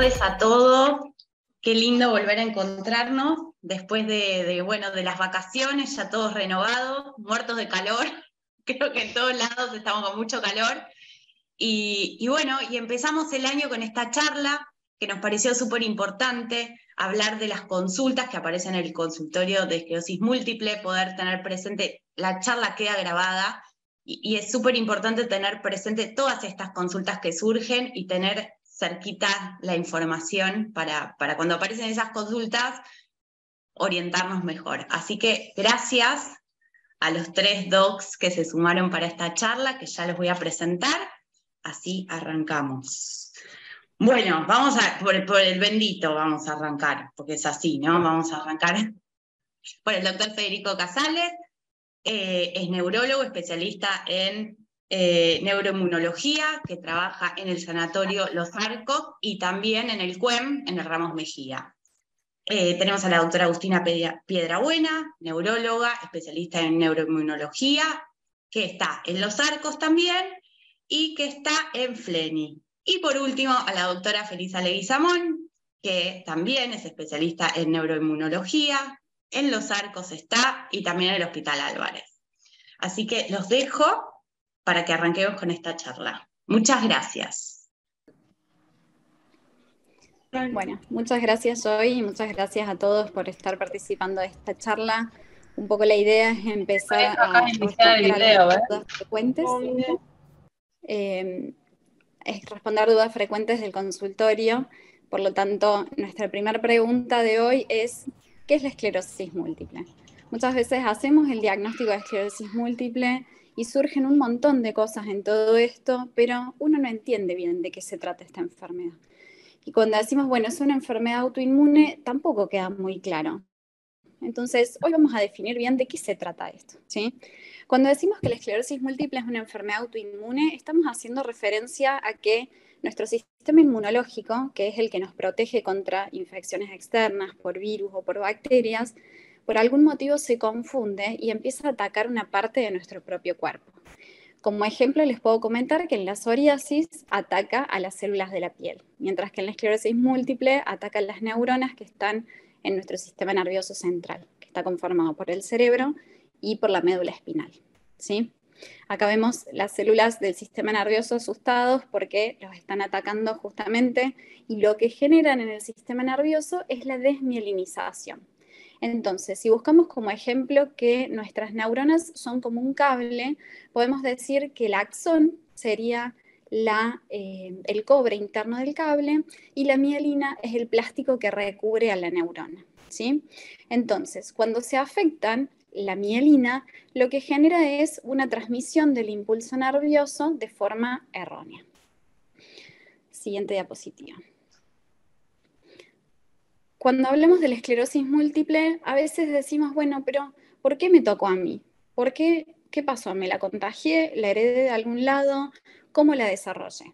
todos a todos. Qué lindo volver a encontrarnos después de las vacaciones, ya todos renovados, muertos de calor. Creo que en todos lados estamos con mucho calor. Y empezamos el año con esta charla que nos pareció súper importante, hablar de las consultas que aparecen en el consultorio de esclerosis múltiple, poder tener presente, la charla queda grabada, y es súper importante tener presente todas estas consultas que surgen y tener cerquita la información para cuando aparecen esas consultas orientarnos mejor. Así que gracias a los 3 docs que se sumaron para esta charla, que ya los voy a presentar. Así arrancamos. Bueno, vamos por el bendito vamos a arrancar, porque es así, ¿no? Vamos a arrancar por el doctor Federico Casales. Es neurólogo, especialista en neuroinmunología, que trabaja en el Sanatorio Los Arcos y también en el CUEM, en el Ramos Mejía. Tenemos a la doctora Agustina Piedrabuena, neuróloga, especialista en neuroinmunología, que está en Los Arcos también y que está en FLENI. Y por último, a la doctora Felisa Leguizamón, que también es especialista en neuroinmunología, en Los Arcos está y también en el Hospital Álvarez. Así que los dejo para que arranquemos con esta charla. Muchas gracias. Bueno, muchas gracias Joy y muchas gracias a todos por estar participando de esta charla. Un poco la idea es empezar a responder algunas dudas frecuentes. Es responder dudas frecuentes del consultorio. Por lo tanto, nuestra primera pregunta de hoy es, ¿qué es la esclerosis múltiple? Muchas veces hacemos el diagnóstico de esclerosis múltiple y surgen un montón de cosas en todo esto, pero uno no entiende bien de qué se trata esta enfermedad. Y cuando decimos, bueno, es una enfermedad autoinmune, tampoco queda muy claro. Entonces, hoy vamos a definir bien de qué se trata esto, ¿sí? Cuando decimos que la esclerosis múltiple es una enfermedad autoinmune, estamos haciendo referencia a que nuestro sistema inmunológico, que es el que nos protege contra infecciones externas por virus o por bacterias, por algún motivo se confunde y empieza a atacar una parte de nuestro propio cuerpo. Como ejemplo, les puedo comentar que en la psoriasis ataca a las células de la piel, mientras que en la esclerosis múltiple ataca a las neuronas que están en nuestro sistema nervioso central, que está conformado por el cerebro y por la médula espinal, ¿sí? Acá vemos las células del sistema nervioso asustados porque los están atacando justamente, y lo que generan en el sistema nervioso es la desmielinización. Entonces, si buscamos como ejemplo que nuestras neuronas son como un cable, podemos decir que el axón sería el cobre interno del cable y la mielina es el plástico que recubre a la neurona, ¿sí? Entonces, cuando se afectan la mielina, lo que genera es una transmisión del impulso nervioso de forma errónea. Siguiente diapositiva. Cuando hablamos de la esclerosis múltiple, a veces decimos, bueno, pero ¿por qué me tocó a mí? ¿Por qué? ¿Qué pasó? ¿Me la contagié? ¿La heredé de algún lado? ¿Cómo la desarrollé?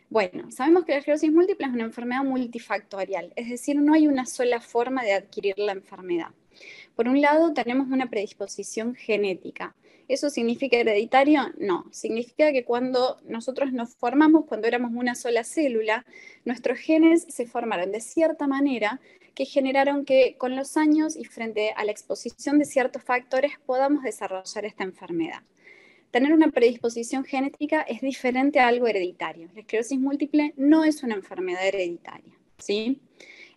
Bueno, sabemos que la esclerosis múltiple es una enfermedad multifactorial, es decir, no hay una sola forma de adquirir la enfermedad. Por un lado, tenemos una predisposición genética. ¿Eso significa hereditario? No. Significa que cuando nosotros nos formamos, cuando éramos una sola célula, nuestros genes se formaron de cierta manera que generaron que con los años y frente a la exposición de ciertos factores podamos desarrollar esta enfermedad. Tener una predisposición genética es diferente a algo hereditario. La esclerosis múltiple no es una enfermedad hereditaria, ¿sí?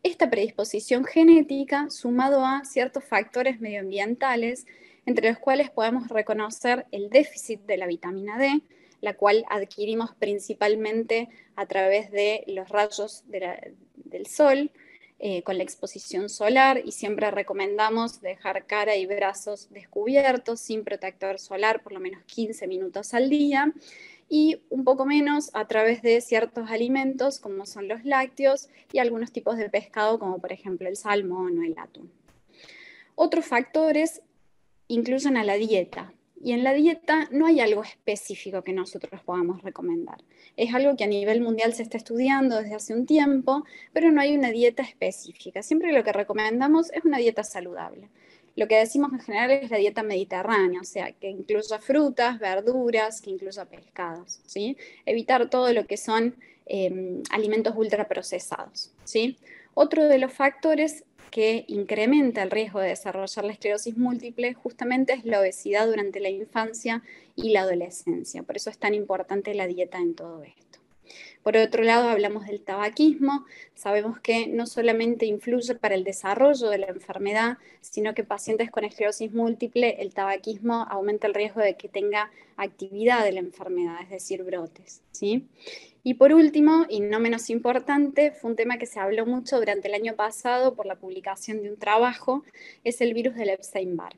Esta predisposición genética, sumado a ciertos factores medioambientales, entre los cuales podemos reconocer el déficit de la vitamina D, la cual adquirimos principalmente a través de los rayos del sol, con la exposición solar, y siempre recomendamos dejar cara y brazos descubiertos, sin protector solar, por lo menos 15 minutos al día, y un poco menos a través de ciertos alimentos como son los lácteos y algunos tipos de pescado como por ejemplo el salmón o el atún. Otros factores incluyen a la dieta, y en la dieta no hay algo específico que nosotros podamos recomendar. Es algo que a nivel mundial se está estudiando desde hace un tiempo, pero no hay una dieta específica. Siempre lo que recomendamos es una dieta saludable. Lo que decimos en general es la dieta mediterránea, o sea, que incluya frutas, verduras, que incluya pescados, ¿sí? Evitar todo lo que son alimentos ultraprocesados, ¿sí? Otro de los factores que incrementa el riesgo de desarrollar la esclerosis múltiple justamente es la obesidad durante la infancia y la adolescencia. Por eso es tan importante la dieta en todo esto. Por otro lado, hablamos del tabaquismo. Sabemos que no solamente influye para el desarrollo de la enfermedad, sino que pacientes con esclerosis múltiple, el tabaquismo aumenta el riesgo de que tenga actividad de la enfermedad, es decir, brotes, ¿sí? Y por último, y no menos importante, fue un tema que se habló mucho durante el año pasado por la publicación de un trabajo, es el virus del Epstein-Barr.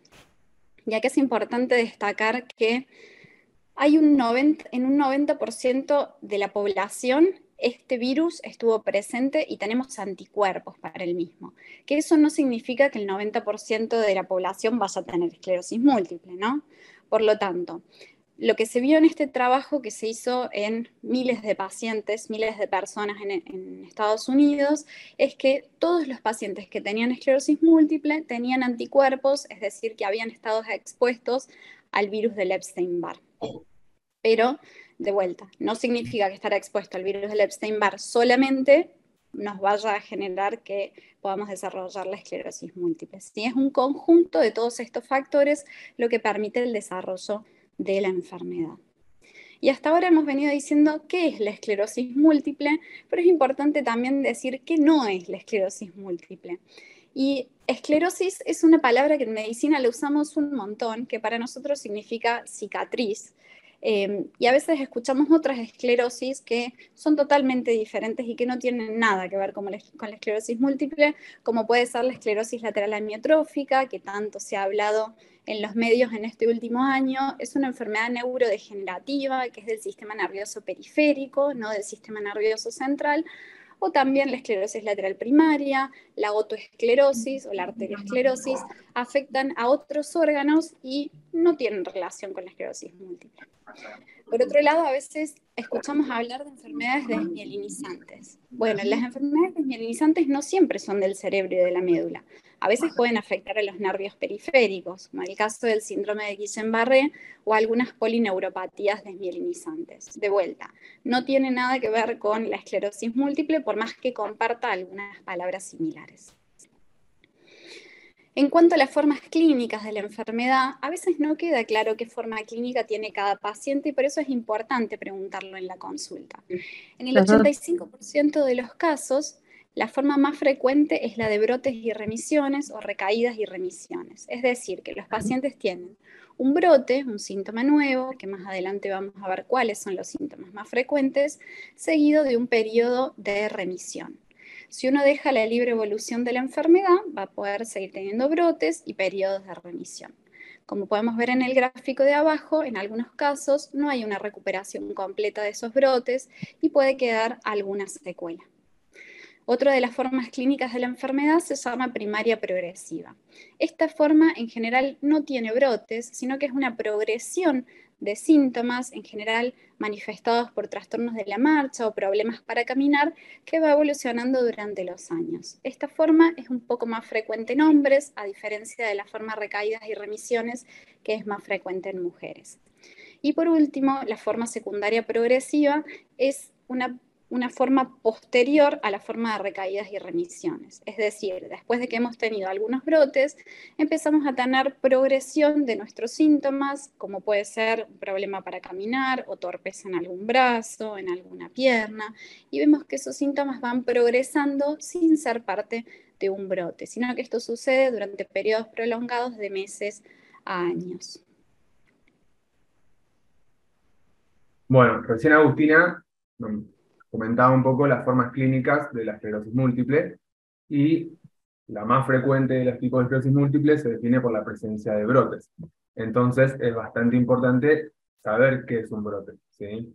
Y aquí es importante destacar que hay en un 90% de la población este virus estuvo presente y tenemos anticuerpos para el mismo. Que eso no significa que el 90% de la población vaya a tener esclerosis múltiple, ¿no? Por lo tanto, lo que se vio en este trabajo que se hizo en miles de pacientes, miles de personas en Estados Unidos, es que todos los pacientes que tenían esclerosis múltiple tenían anticuerpos, es decir, que habían estado expuestos al virus del Epstein-Barr. Pero, de vuelta, no significa que estar expuesto al virus del Epstein-Barr solamente nos vaya a generar que podamos desarrollar la esclerosis múltiple. ¿Sí? Es un conjunto de todos estos factores lo que permite el desarrollo de la enfermedad. Y hasta ahora hemos venido diciendo qué es la esclerosis múltiple, pero es importante también decir qué no es la esclerosis múltiple. Y esclerosis es una palabra que en medicina la usamos un montón, que para nosotros significa cicatriz. Y a veces escuchamos otras esclerosis que son totalmente diferentes y que no tienen nada que ver con la esclerosis múltiple, como puede ser la esclerosis lateral amiotrófica, que tanto se ha hablado en los medios en este último año. Es una enfermedad neurodegenerativa que es del sistema nervioso periférico, no del sistema nervioso central, o también la esclerosis lateral primaria, la otoesclerosis o la arteriosclerosis, afectan a otros órganos y no tienen relación con la esclerosis múltiple. Por otro lado, a veces escuchamos hablar de enfermedades desmielinizantes. Bueno, las enfermedades desmielinizantes no siempre son del cerebro y de la médula. A veces pueden afectar a los nervios periféricos, como el caso del síndrome de Guillain-Barré o algunas polineuropatías desmielinizantes. De vuelta, no tiene nada que ver con la esclerosis múltiple, por más que comparta algunas palabras similares. En cuanto a las formas clínicas de la enfermedad, a veces no queda claro qué forma clínica tiene cada paciente y por eso es importante preguntarlo en la consulta. En el 85% de los casos, la forma más frecuente es la de brotes y remisiones o recaídas y remisiones. Es decir, que los pacientes tienen un brote, un síntoma nuevo, que más adelante vamos a ver cuáles son los síntomas más frecuentes, seguido de un periodo de remisión. Si uno deja la libre evolución de la enfermedad, va a poder seguir teniendo brotes y periodos de remisión. Como podemos ver en el gráfico de abajo, en algunos casos no hay una recuperación completa de esos brotes y puede quedar alguna secuela. Otra de las formas clínicas de la enfermedad se llama primaria progresiva. Esta forma en general no tiene brotes, sino que es una progresión de síntomas, en general manifestados por trastornos de la marcha o problemas para caminar, que va evolucionando durante los años. Esta forma es un poco más frecuente en hombres, a diferencia de la forma recaídas y remisiones, que es más frecuente en mujeres. Y por último, la forma secundaria progresiva es una forma posterior a la forma de recaídas y remisiones. Es decir, después de que hemos tenido algunos brotes, empezamos a tener progresión de nuestros síntomas, como puede ser un problema para caminar o torpeza en algún brazo, en alguna pierna, y vemos que esos síntomas van progresando sin ser parte de un brote, sino que esto sucede durante periodos prolongados de meses a años. Bueno, recién Agustina comentaba un poco las formas clínicas de la esclerosis múltiple y la más frecuente de los tipos de esclerosis múltiple se define por la presencia de brotes. Entonces es bastante importante saber qué es un brote, ¿sí?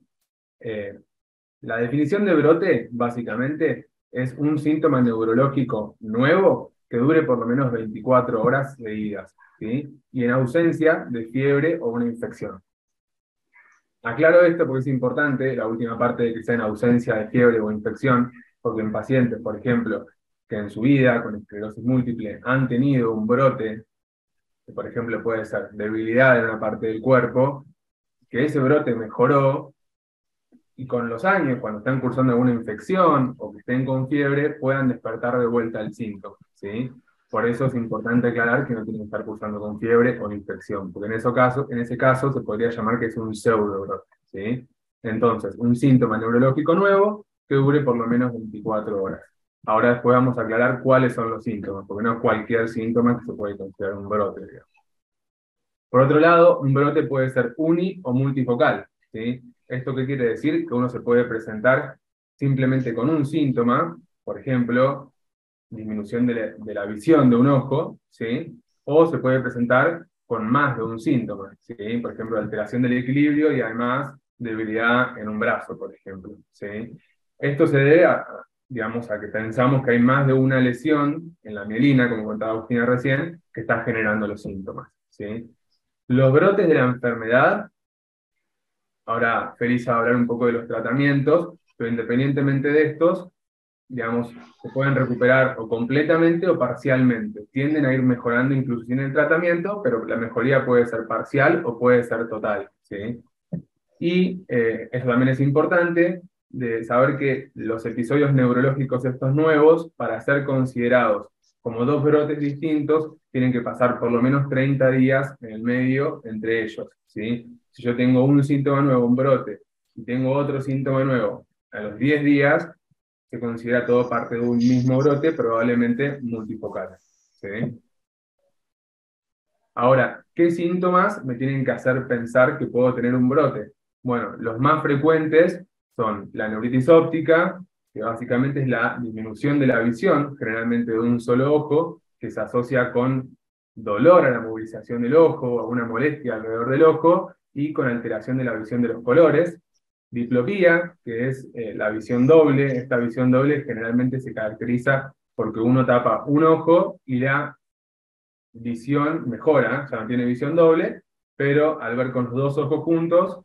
La definición de brote, básicamente, es un síntoma neurológico nuevo que dure por lo menos 24 horas seguidas, ¿sí? Y en ausencia de fiebre o una infección. Aclaro esto porque es importante, la última parte de que sea en ausencia de fiebre o infección, porque en pacientes, por ejemplo, que en su vida con esclerosis múltiple han tenido un brote que por ejemplo puede ser debilidad en una parte del cuerpo, que ese brote mejoró, y con los años, cuando están cursando alguna infección o que estén con fiebre, puedan despertar de vuelta el síntoma, ¿sí? Por eso es importante aclarar que no tienen que estar cursando con fiebre o infección, porque en ese caso se podría llamar que es un pseudobrote, ¿sí? Entonces, un síntoma neurológico nuevo que dure por lo menos 24 horas. Ahora después vamos a aclarar cuáles son los síntomas, porque no es cualquier síntoma que se puede considerar un brote, digamos. Por otro lado, un brote puede ser uni o multifocal, ¿sí? ¿Esto qué quiere decir? Que uno se puede presentar simplemente con un síntoma, por ejemplo, disminución de la visión de un ojo, ¿sí? O se puede presentar con más de un síntoma, ¿sí? Por ejemplo, alteración del equilibrio y además debilidad en un brazo, por ejemplo, ¿sí? Esto se debe digamos, a que pensamos que hay más de una lesión en la mielina, como contaba Agustina recién, que está generando los síntomas, ¿sí? Los brotes de la enfermedad, ahora Feliz va a hablar un poco de los tratamientos, pero independientemente de estos, digamos, se pueden recuperar o completamente o parcialmente. Tienden a ir mejorando incluso sin el tratamiento, pero la mejoría puede ser parcial o puede ser total, ¿sí? Y eso también es importante, de saber que los episodios neurológicos estos nuevos, para ser considerados como dos brotes distintos, tienen que pasar por lo menos 30 días en el medio entre ellos, ¿sí? Si yo tengo un síntoma nuevo, un brote, y tengo otro síntoma nuevo, a los 10 días se considera todo parte de un mismo brote, probablemente multifocal, ¿sí? Ahora, ¿qué síntomas me tienen que hacer pensar que puedo tener un brote? Bueno, los más frecuentes son la neuritis óptica, que básicamente es la disminución de la visión, generalmente de un solo ojo, que se asocia con dolor a la movilización del ojo, a una molestia alrededor del ojo, y con alteración de la visión de los colores. Diplopía, que es la visión doble. Esta visión doble generalmente se caracteriza porque uno tapa un ojo y la visión mejora, ya no tiene visión doble, pero al ver con los dos ojos juntos,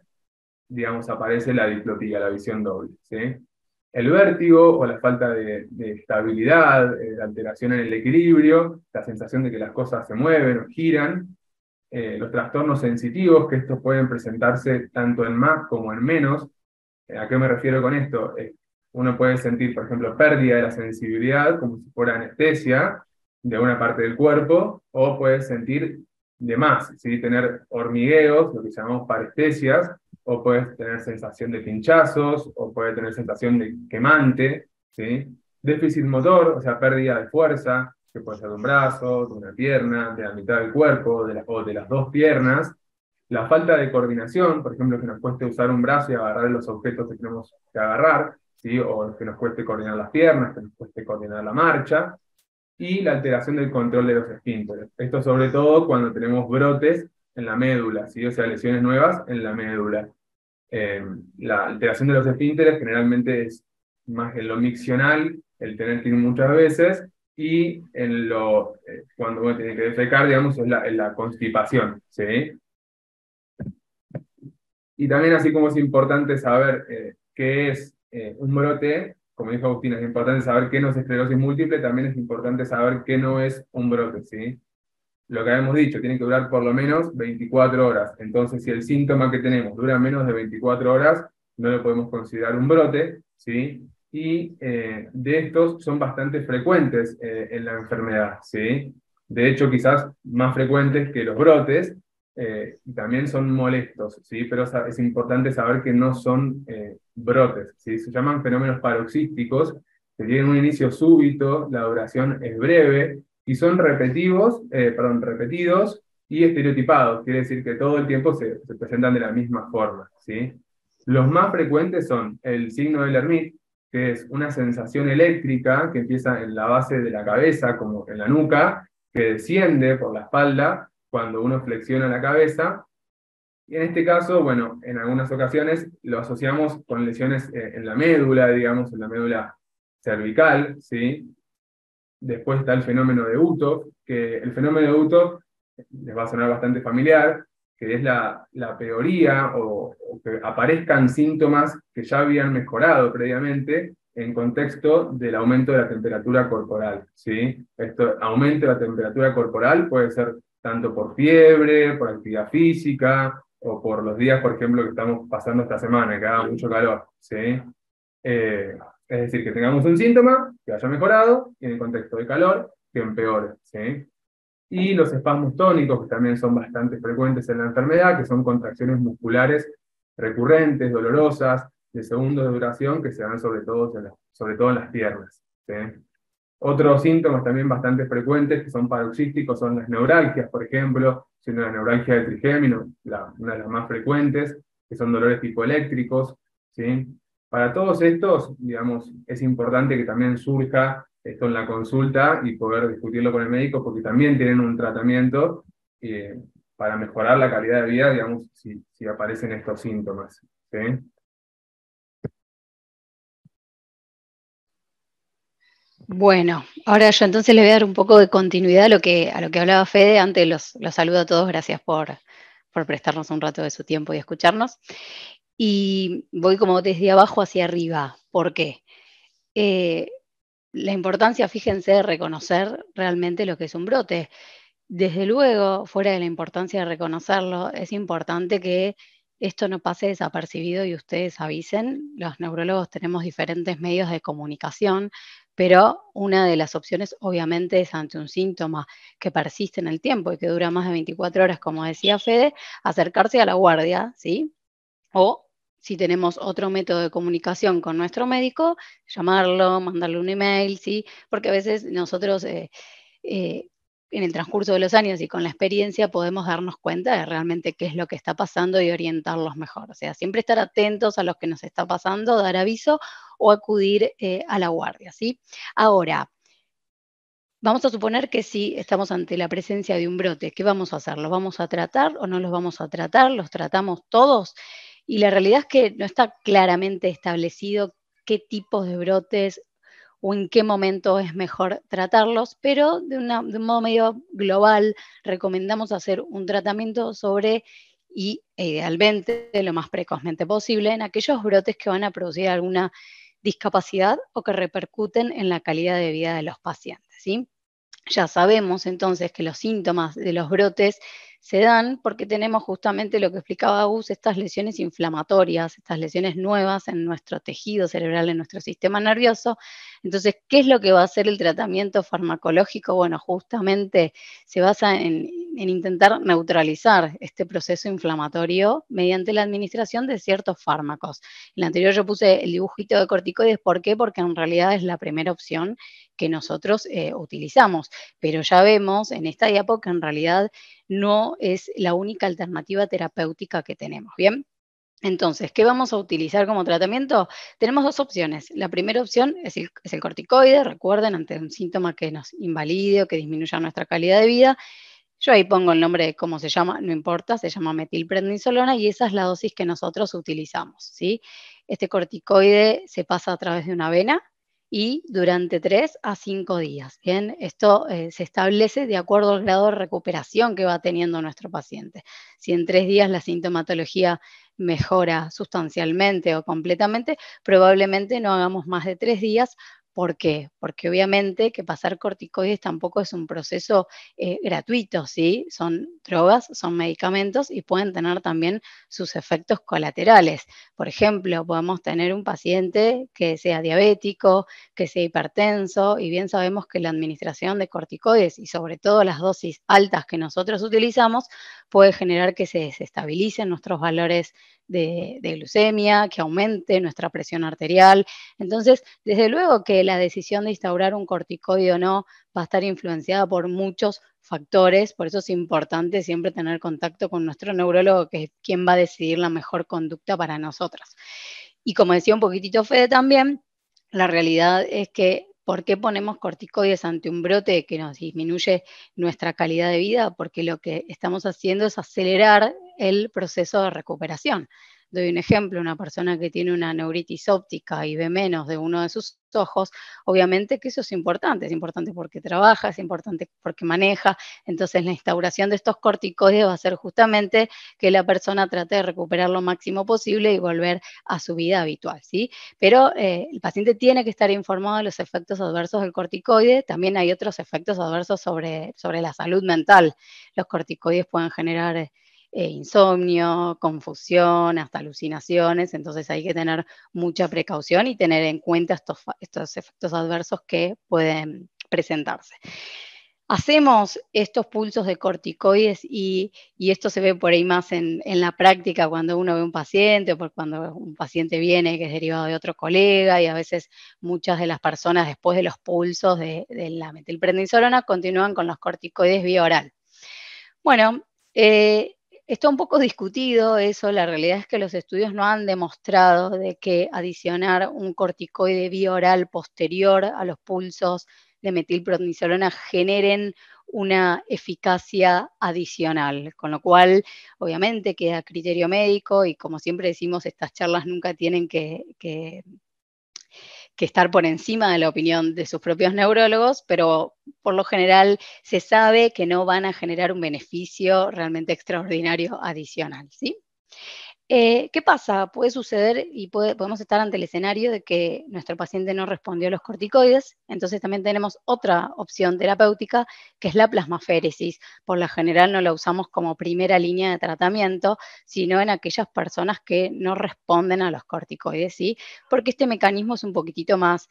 digamos, aparece la diplopía, la visión doble, ¿sí? El vértigo o la falta de estabilidad, la alteración en el equilibrio, la sensación de que las cosas se mueven o giran, los trastornos sensitivos, que estos pueden presentarse tanto en más como en menos. ¿A qué me refiero con esto? Uno puede sentir, por ejemplo, pérdida de la sensibilidad, como si fuera anestesia de una parte del cuerpo, o puede sentir de más, ¿sí? Tener hormigueos, lo que llamamos parestesias, o puedes tener sensación de pinchazos, o puede tener sensación de quemante, ¿sí? Déficit motor, o sea, pérdida de fuerza, que puede ser de un brazo, de una pierna, de la mitad del cuerpo, o de las dos piernas. La falta de coordinación, por ejemplo, que nos cueste usar un brazo y agarrar los objetos que tenemos que agarrar, ¿sí? O que nos cueste coordinar las piernas, que nos cueste coordinar la marcha, y la alteración del control de los esfínteres. Esto sobre todo cuando tenemos brotes en la médula, ¿sí? O sea, lesiones nuevas en la médula. La alteración de los esfínteres generalmente es más en lo miccional, el tener que ir muchas veces, y en cuando uno tiene que defecar, digamos, es la constipación, ¿sí? Y también, así como es importante saber qué es un brote, como dijo Agustina, es importante saber qué no es esclerosis múltiple, también es importante saber qué no es un brote, ¿sí? Lo que habíamos dicho, tiene que durar por lo menos 24 horas. Entonces, si el síntoma que tenemos dura menos de 24 horas, no lo podemos considerar un brote, ¿sí? Y de estos son bastante frecuentes en la enfermedad, ¿sí? De hecho, quizás más frecuentes que los brotes, y también son molestos, ¿sí? Pero es importante saber que no son brotes, ¿sí? Se llaman fenómenos paroxísticos, que tienen un inicio súbito, la duración es breve, y son repetidos y estereotipados, quiere decir que todo el tiempo se presentan de la misma forma, ¿sí? Los más frecuentes son el signo de Lermite, que es una sensación eléctrica que empieza en la base de la cabeza, como en la nuca, que desciende por la espalda cuando uno flexiona la cabeza. Y en este caso, bueno, en algunas ocasiones lo asociamos con lesiones en la médula, digamos, en la médula cervical, ¿sí? Después está el fenómeno de Utov, que el fenómeno de Utov les va a sonar bastante familiar, que es la peoría o que aparezcan síntomas que ya habían mejorado previamente en contexto del aumento de la temperatura corporal, ¿sí? Aumento de la temperatura corporal puede ser tanto por fiebre, por actividad física, o por los días, por ejemplo, que estamos pasando esta semana, que haga mucho calor, ¿sí? Es decir, que tengamos un síntoma que haya mejorado, y en el contexto de calor, que empeore, ¿sí? Y los espasmos tónicos, que también son bastante frecuentes en la enfermedad, que son contracciones musculares recurrentes, dolorosas, de segundos de duración, que se dan sobre todo en las piernas, ¿sí? Otros síntomas también bastante frecuentes, que son paroxísticos, son las neuralgias, por ejemplo, siendo la neuralgia del trigémino una de las más frecuentes, que son dolores hipoeléctricos, ¿sí? Para todos estos, digamos, es importante que también surja esto en la consulta y poder discutirlo con el médico, porque también tienen un tratamiento para mejorar la calidad de vida, digamos, si aparecen estos síntomas, ¿sí? Bueno, ahora yo entonces le voy a dar un poco de continuidad a lo que hablaba Fede. Antes los saludo a todos, gracias por prestarnos un rato de su tiempo y escucharnos. Y voy como desde abajo hacia arriba. ¿Por qué? La importancia, fíjense, de reconocer realmente lo que es un brote. Desde luego, fuera de la importancia de reconocerlo, es importante que esto no pase desapercibido y ustedes avisen. Los neurólogos tenemos diferentes medios de comunicación, pero una de las opciones obviamente es ante un síntoma que persiste en el tiempo y que dura más de 24 horas, como decía Fede, acercarse a la guardia, ¿sí? O si tenemos otro método de comunicación con nuestro médico, llamarlo, mandarle un email, ¿sí? Porque a veces nosotros eh, en el transcurso de los años y con la experiencia podemos darnos cuenta de realmente qué es lo que está pasando y orientarlos mejor. O sea, siempre estar atentos a lo que nos está pasando, dar aviso o acudir a la guardia, ¿sí? Ahora, vamos a suponer que si estamos ante la presencia de un brote, ¿qué vamos a hacer? ¿Los vamos a tratar o no los vamos a tratar? ¿Los tratamos todos? Y la realidad es que no está claramente establecido qué tipos de brotes o en qué momento es mejor tratarlos, pero de un modo medio global recomendamos hacer un tratamiento sobre y idealmente lo más precozmente posible en aquellos brotes que van a producir alguna discapacidad o que repercuten en la calidad de vida de los pacientes, ¿sí? Ya sabemos entonces que los síntomas de los brotes se dan porque tenemos justamente lo que explicaba Gus, estas lesiones inflamatorias, estas lesiones nuevas en nuestro tejido cerebral, en nuestro sistema nervioso. Entonces, ¿qué es lo que va a hacer el tratamiento farmacológico? Bueno, justamente se basa en intentar neutralizar este proceso inflamatorio mediante la administración de ciertos fármacos. En el anterior yo puse el dibujito de corticoides, ¿por qué? Porque en realidad es la primera opción que nosotros utilizamos, pero ya vemos en esta diapo que en realidad no es la única alternativa terapéutica que tenemos, ¿bien? Entonces, ¿qué vamos a utilizar como tratamiento? Tenemos dos opciones. La primera opción es el corticoide, recuerden, ante un síntoma que nos invalide o que disminuya nuestra calidad de vida. Yo ahí pongo el nombre de cómo se llama, no importa, se llama metilprednisolona y esa es la dosis que nosotros utilizamos, ¿sí? Este corticoide se pasa a través de una vena y durante 3 a 5 días. Bien, esto se establece de acuerdo al grado de recuperación que va teniendo nuestro paciente. Si en 3 días la sintomatología mejora sustancialmente o completamente, probablemente no hagamos más de 3 días. ¿Por qué? Porque obviamente que pasar corticoides tampoco es un proceso gratuito, ¿sí? Son drogas, son medicamentos y pueden tener también sus efectos colaterales. Por ejemplo, podemos tener un paciente que sea diabético, que sea hipertenso, y bien sabemos que la administración de corticoides y sobre todo las dosis altas que nosotros utilizamos puede generar que se desestabilicen nuestros valores de glucemia, que aumente nuestra presión arterial. Entonces, desde luego que la decisión de instaurar un corticoide o no va a estar influenciada por muchos factores, por eso es importante siempre tener contacto con nuestro neurólogo, que es quien va a decidir la mejor conducta para nosotros. Y como decía un poquitito Fede también, la realidad es que ¿por qué ponemos corticoides ante un brote que nos disminuye nuestra calidad de vida? Porque lo que estamos haciendo es acelerar el proceso de recuperación. Doy un ejemplo, una persona que tiene una neuritis óptica y ve menos de uno de sus ojos, obviamente que eso es importante porque trabaja, es importante porque maneja, entonces la instauración de estos corticoides va a ser justamente que la persona trate de recuperar lo máximo posible y volver a su vida habitual, ¿sí? Pero el paciente tiene que estar informado de los efectos adversos del corticoide. También hay otros efectos adversos sobre la salud mental. Los corticoides pueden generar insomnio, confusión, hasta alucinaciones, entonces hay que tener mucha precaución y tener en cuenta estos efectos adversos que pueden presentarse. Hacemos estos pulsos de corticoides y esto se ve por ahí más en la práctica cuando uno ve un paciente o cuando un paciente viene que es derivado de otro colega, y a veces muchas de las personas después de los pulsos de la metilprednisolona continúan con los corticoides vía oral. Bueno, está un poco discutido eso. La realidad es que los estudios no han demostrado de que adicionar un corticoide vía oral posterior a los pulsos de metilprednisolona generen una eficacia adicional, con lo cual obviamente queda a criterio médico y, como siempre decimos, estas charlas nunca tienen que estar por encima de la opinión de sus propios neurólogos, pero por lo general se sabe que no van a generar un beneficio realmente extraordinario adicional, ¿sí? ¿Qué pasa? Puede suceder y podemos estar ante el escenario de que nuestro paciente no respondió a los corticoides, entonces también tenemos otra opción terapéutica, que es la plasmaféresis. Por lo general no la usamos como primera línea de tratamiento, sino en aquellas personas que no responden a los corticoides, ¿sí? Porque este mecanismo es un poquitito más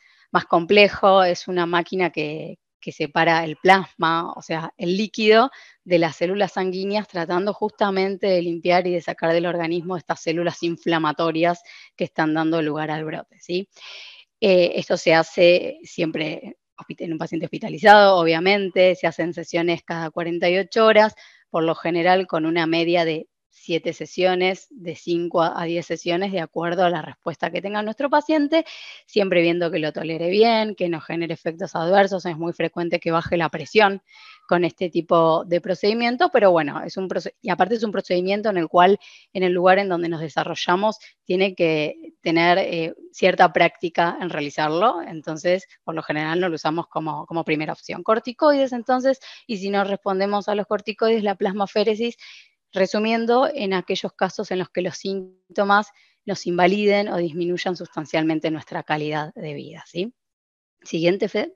complejo, es una máquina que separa el plasma, o sea, el líquido, de las células sanguíneas, tratando justamente de limpiar y de sacar del organismo estas células inflamatorias que están dando lugar al brote, ¿sí? Esto se hace siempre en un paciente hospitalizado, obviamente, se hacen sesiones cada 48 horas, por lo general con una media de 7 sesiones, de 5 a 10 sesiones, de acuerdo a la respuesta que tenga nuestro paciente, siempre viendo que lo tolere bien, que no genere efectos adversos. Es muy frecuente que baje la presión con este tipo de procedimiento, pero bueno, y aparte es un procedimiento en el cual, en el lugar en donde nos desarrollamos, tiene que tener cierta práctica en realizarlo, entonces por lo general no lo usamos como primera opción. Corticoides, entonces, y si no respondemos a los corticoides, la plasmaféresis, resumiendo, en aquellos casos en los que los síntomas nos invaliden o disminuyan sustancialmente nuestra calidad de vida, ¿sí? Siguiente, Fede.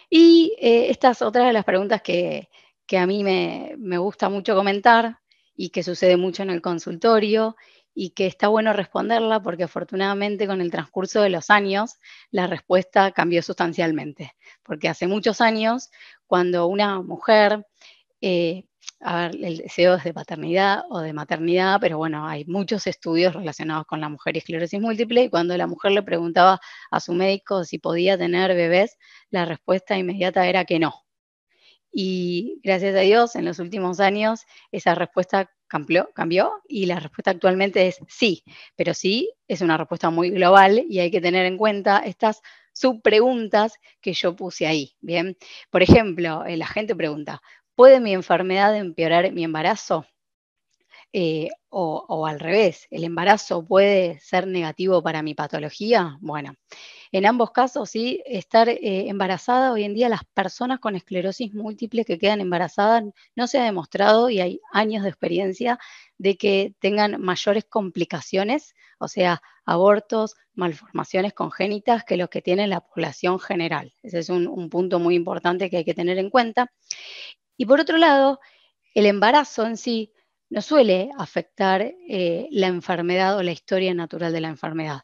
Y esta es otra de las preguntas que a mí me gusta mucho comentar y que sucede mucho en el consultorio y que está bueno responderla porque afortunadamente con el transcurso de los años la respuesta cambió sustancialmente. Porque hace muchos años, cuando una mujer, el deseo es de paternidad o de maternidad, pero bueno, hay muchos estudios relacionados con la mujer y esclerosis múltiple, y cuando la mujer le preguntaba a su médico si podía tener bebés, la respuesta inmediata era que no. Y gracias a Dios, en los últimos años esa respuesta cambió y la respuesta actualmente es sí, pero sí es una respuesta muy global y hay que tener en cuenta estas subpreguntas que yo puse ahí, ¿bien? Por ejemplo, la gente pregunta, ¿puede mi enfermedad empeorar mi embarazo? O al revés, ¿el embarazo puede ser negativo para mi patología? Bueno, en ambos casos, sí, estar embarazada hoy en día, las personas con esclerosis múltiple que quedan embarazadas, no se ha demostrado, y hay años de experiencia, de que tengan mayores complicaciones, o sea, abortos, malformaciones congénitas, que los que tiene la población general. Ese es un punto muy importante que hay que tener en cuenta. Y por otro lado, el embarazo en sí no suele afectar la enfermedad o la historia natural de la enfermedad.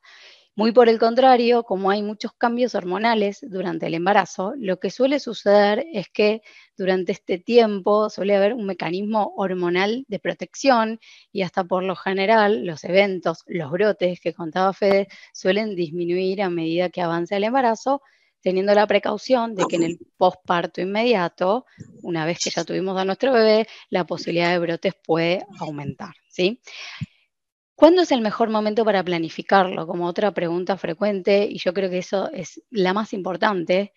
Muy por el contrario, como hay muchos cambios hormonales durante el embarazo, lo que suele suceder es que durante este tiempo suele haber un mecanismo hormonal de protección, y hasta por lo general los eventos, los brotes que contaba Fede, suelen disminuir a medida que avanza el embarazo, teniendo la precaución de que en el posparto inmediato, una vez que ya tuvimos a nuestro bebé, la posibilidad de brotes puede aumentar, ¿sí? ¿Cuándo es el mejor momento para planificarlo? Como otra pregunta frecuente, y yo creo que eso es la más importante.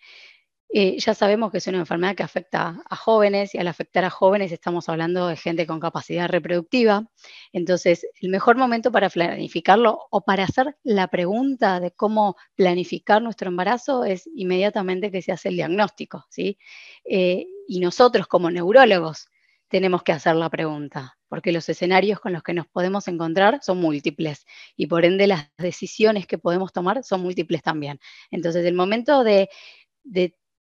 Ya sabemos que es una enfermedad que afecta a jóvenes y al afectar a jóvenes estamos hablando de gente con capacidad reproductiva. Entonces, el mejor momento para planificarlo o para hacer la pregunta de cómo planificar nuestro embarazo es inmediatamente que se hace el diagnóstico, ¿sí? Y nosotros como neurólogos tenemos que hacer la pregunta, porque los escenarios con los que nos podemos encontrar son múltiples y por ende las decisiones que podemos tomar son múltiples también. Entonces, el momento de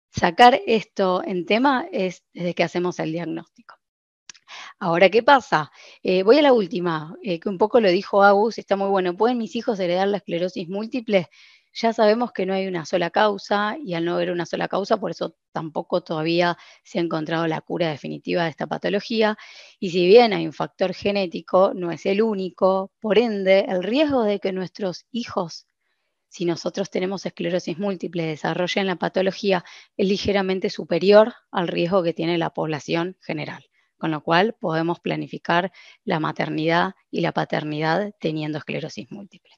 sacar esto en tema es desde que hacemos el diagnóstico. Ahora, ¿qué pasa? Voy a la última, que un poco lo dijo Agus, está muy bueno. ¿Pueden mis hijos heredar la esclerosis múltiple? Ya sabemos que no hay una sola causa y al no haber una sola causa, por eso tampoco todavía se ha encontrado la cura definitiva de esta patología. Y si bien hay un factor genético, no es el único. Por ende, el riesgo de que nuestros hijos, si nosotros tenemos esclerosis múltiple, desarrollen la patología, es ligeramente superior al riesgo que tiene la población general. Con lo cual podemos planificar la maternidad y la paternidad teniendo esclerosis múltiple.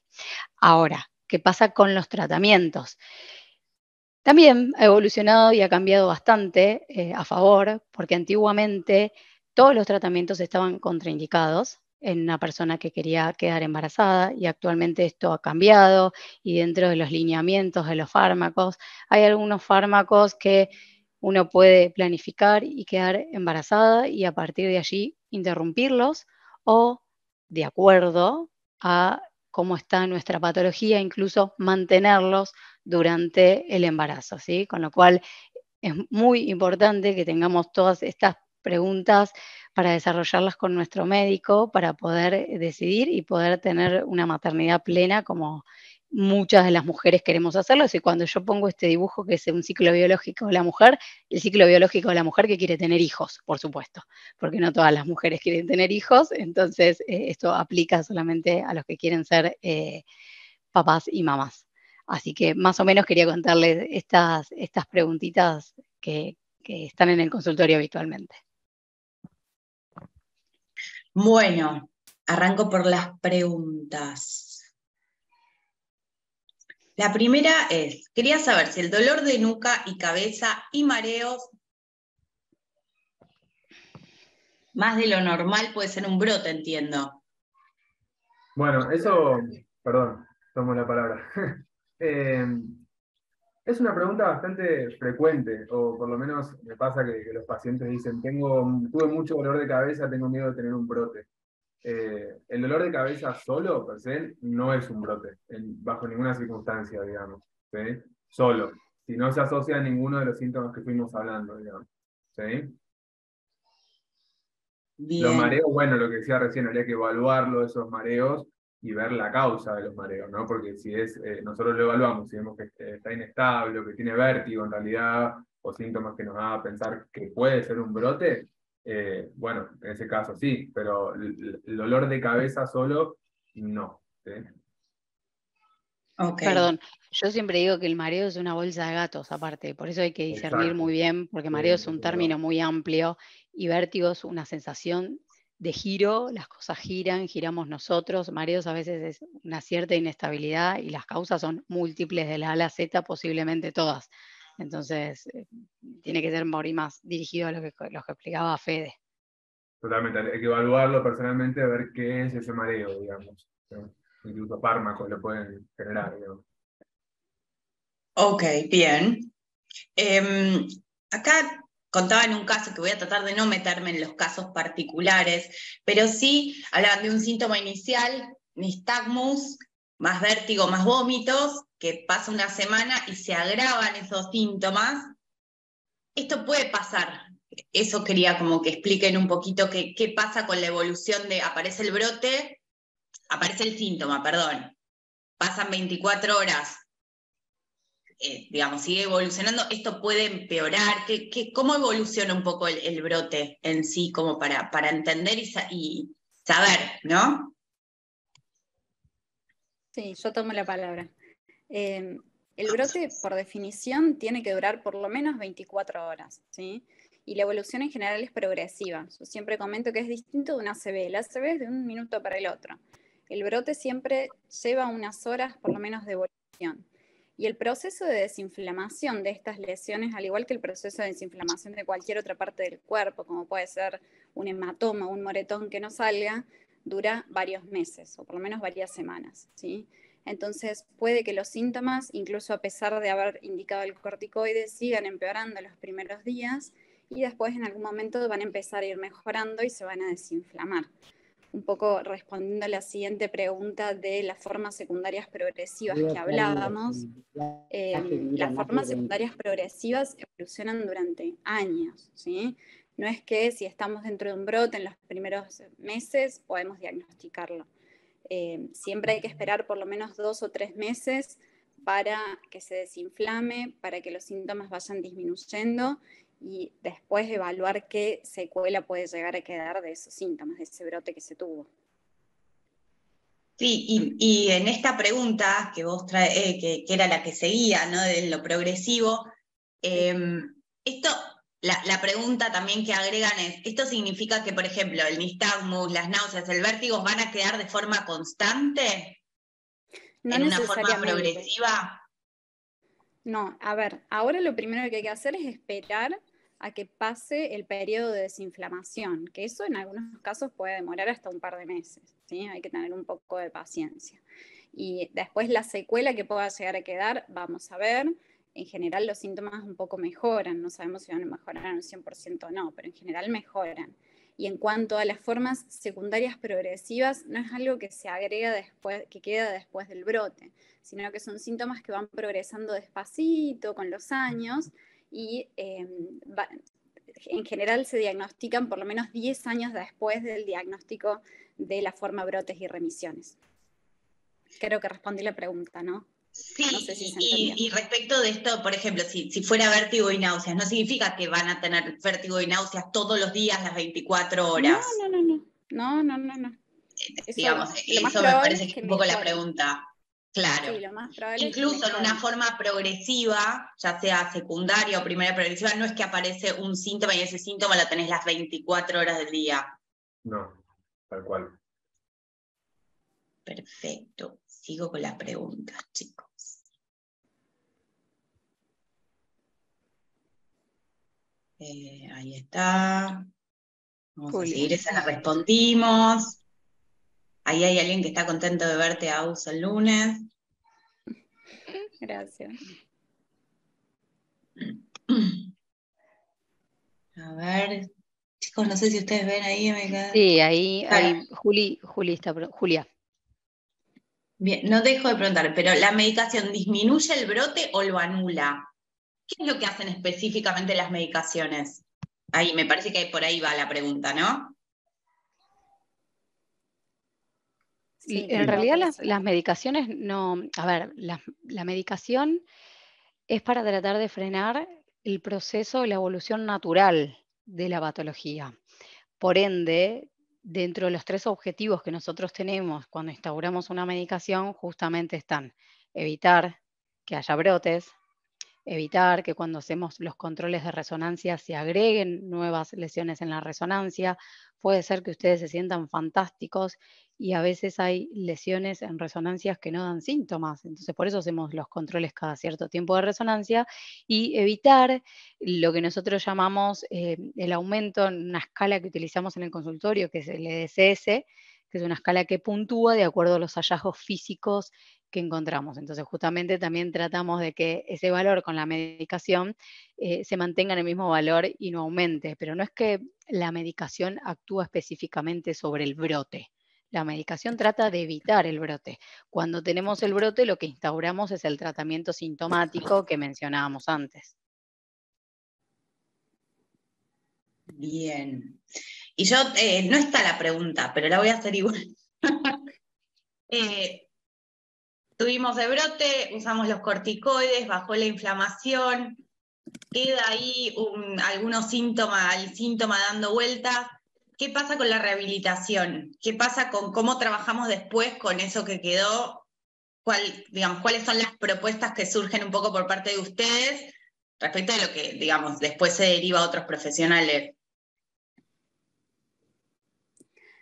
Ahora, ¿qué pasa con los tratamientos? También ha evolucionado y ha cambiado bastante a favor, porque antiguamente todos los tratamientos estaban contraindicados en una persona que quería quedar embarazada y actualmente esto ha cambiado y dentro de los lineamientos de los fármacos hay algunos fármacos que uno puede planificar y quedar embarazada y a partir de allí interrumpirlos o de acuerdo a cómo está nuestra patología, incluso mantenerlos durante el embarazo, ¿sí? Con lo cual es muy importante que tengamos todas estas preguntas para desarrollarlas con nuestro médico, para poder decidir y poder tener una maternidad plena como muchas de las mujeres queremos hacerlo. Y cuando yo pongo este dibujo que es un ciclo biológico de la mujer, el ciclo biológico de la mujer que quiere tener hijos, por supuesto, porque no todas las mujeres quieren tener hijos, entonces esto aplica solamente a los que quieren ser papás y mamás. Así que más o menos quería contarles estas preguntitas que están en el consultorio habitualmente. Bueno, arranco por las preguntas. La primera es, quería saber si el dolor de nuca y cabeza y mareos más de lo normal puede ser un brote, entiendo. Bueno, eso, perdón, tomo la palabra. Es una pregunta bastante frecuente, o por lo menos me pasa que los pacientes dicen, tuve mucho dolor de cabeza, tengo miedo de tener un brote. El dolor de cabeza solo, per se, no es un brote, bajo ninguna circunstancia, digamos, ¿sí? Solo, si no se asocia a ninguno de los síntomas que fuimos hablando, digamos, ¿sí? Los Bien, mareos, bueno, lo que decía recién, habría que evaluarlo, esos mareos, y ver la causa de los mareos, ¿no? Porque si nosotros lo evaluamos, si vemos que está inestable, o que tiene vértigo en realidad, o síntomas que nos hagan pensar que puede ser un brote, bueno, en ese caso sí, pero el dolor de cabeza solo, no. ¿Sí? ok, Perdón, yo siempre digo que el mareo es una bolsa de gatos aparte, por eso hay que discernir Exacto. muy bien, porque mareo es un término muy amplio y vértigo es una sensación de giro, las cosas giran, giramos nosotros, mareos a veces es una cierta inestabilidad y las causas son múltiples de la A a la Z, posiblemente todas. Entonces, tiene que ser más dirigido a lo que explicaba Fede. Totalmente, hay que evaluarlo personalmente, ver qué es ese mareo, digamos. ¿No? Incluso fármacos lo pueden generar, digamos. ok, bien. Acá contaba en un caso que voy a tratar de no meterme en los casos particulares, pero sí hablaban de un síntoma inicial, nistagmus, más vértigo, más vómitos, que pasa una semana y se agravan esos síntomas. Esto puede pasar. Eso quería como que expliquen un poquito qué pasa con la evolución de aparece el brote, aparece el síntoma, perdón. Pasan 24 horas, digamos, sigue evolucionando, esto puede empeorar. ¿Cómo evoluciona un poco el brote en sí, como para entender y saber, ¿no? Sí, yo tomo la palabra. El brote, por definición, tiene que durar por lo menos 24 horas, ¿sí? Y la evolución en general es progresiva. Yo siempre comento que es distinto de una ACV. La ACV es de un minuto para el otro. El brote siempre lleva unas horas por lo menos de evolución. Y el proceso de desinflamación de estas lesiones, al igual que el proceso de desinflamación de cualquier otra parte del cuerpo, como puede ser un hematoma, un moretón que no salga, dura varios meses, o por lo menos varias semanas, ¿sí? Entonces puede que los síntomas, incluso a pesar de haber indicado el corticoide, sigan empeorando los primeros días y después en algún momento van a empezar a ir mejorando y se van a desinflamar. Un poco respondiendo a la siguiente pregunta de las formas secundarias progresivas que hablábamos, las formas secundarias progresivas evolucionan durante años, ¿sí? No es que si estamos dentro de un brote en los primeros meses podemos diagnosticarlo. Siempre hay que esperar por lo menos 2 o 3 meses para que se desinflame, para que los síntomas vayan disminuyendo y después evaluar qué secuela puede llegar a quedar de esos síntomas, de ese brote que se tuvo. Sí, y en esta pregunta que vos que era la que seguía, ¿no? De lo progresivo, esto, la pregunta también que agregan es, ¿esto significa que, por ejemplo, el nistagmus, las náuseas, el vértigo van a quedar de forma constante? No ¿En una forma necesariamente. progresiva? No, a ver, ahora lo primero que hay que hacer es esperar a que pase el periodo de desinflamación, que eso en algunos casos puede demorar hasta un par de meses, ¿sí? Hay que tener un poco de paciencia. Y después la secuela que pueda llegar a quedar, vamos a ver. En general los síntomas un poco mejoran, no sabemos si van a mejorar un 100% o no, pero en general mejoran. Y en cuanto a las formas secundarias progresivas, no es algo que se agrega después, que queda después del brote, sino que son síntomas que van progresando despacito con los años y en general se diagnostican por lo menos 10 años después del diagnóstico de la forma brotes y remisiones. Creo que respondí la pregunta, ¿no? Sí, no sé si se entendió. y respecto de esto, por ejemplo, si fuera vértigo y náuseas, no significa que van a tener vértigo y náuseas todos los días, las 24 horas. No. Digamos, Lo más eso me probable parece es que que es un poco la mejoren. pregunta. Claro. Sí, lo más probable es que Incluso en una mejoren. forma progresiva, ya sea secundaria o primera progresiva, no es que aparece un síntoma y ese síntoma lo tenés las 24 horas del día. No, tal cual. Perfecto. Sigo con las preguntas, chicos. Ahí está. Vamos a seguir, esa la respondimos. Ahí hay alguien que está contento de verte, Aus, el lunes. Gracias. A ver, chicos, no sé si ustedes ven ahí. Sí, ahí Julia. Bien, no dejo de preguntar, pero ¿la medicación disminuye el brote o lo anula? ¿Qué es lo que hacen específicamente las medicaciones? Ahí, me parece que por ahí va la pregunta, ¿no? Sí, En va realidad por ese las lado. medicaciones no, a ver, la medicación es para tratar de frenar el proceso y la evolución natural de la patología. Por ende, dentro de los 3 objetivos que nosotros tenemos cuando instauramos una medicación, justamente están evitar que haya brotes, evitar que cuando hacemos los controles de resonancia se agreguen nuevas lesiones en la resonancia. Puede ser que ustedes se sientan fantásticos y a veces hay lesiones en resonancias que no dan síntomas. Entonces, por eso hacemos los controles cada cierto tiempo de resonancia y evitar lo que nosotros llamamos el aumento en una escala que utilizamos en el consultorio, que es el EDSS, que es una escala que puntúa de acuerdo a los hallazgos físicos que encontramos. Entonces, justamente también tratamos de que ese valor con la medicación se mantenga en el mismo valor y no aumente, pero no es que la medicación actúa específicamente sobre el brote. La medicación trata de evitar el brote. Cuando tenemos el brote, lo que instauramos es el tratamiento sintomático que mencionábamos antes. Bien. Y yo, no está la pregunta, pero la voy a hacer igual. Tuvimos de brote, usamos los corticoides, bajó la inflamación, queda ahí algunos síntomas, el síntoma dando vueltas. ¿Qué pasa con la rehabilitación? ¿Qué pasa con cómo trabajamos después con eso que quedó? ¿Cuáles son las propuestas que surgen un poco por parte de ustedes respecto de lo que, digamos, después se deriva a otros profesionales?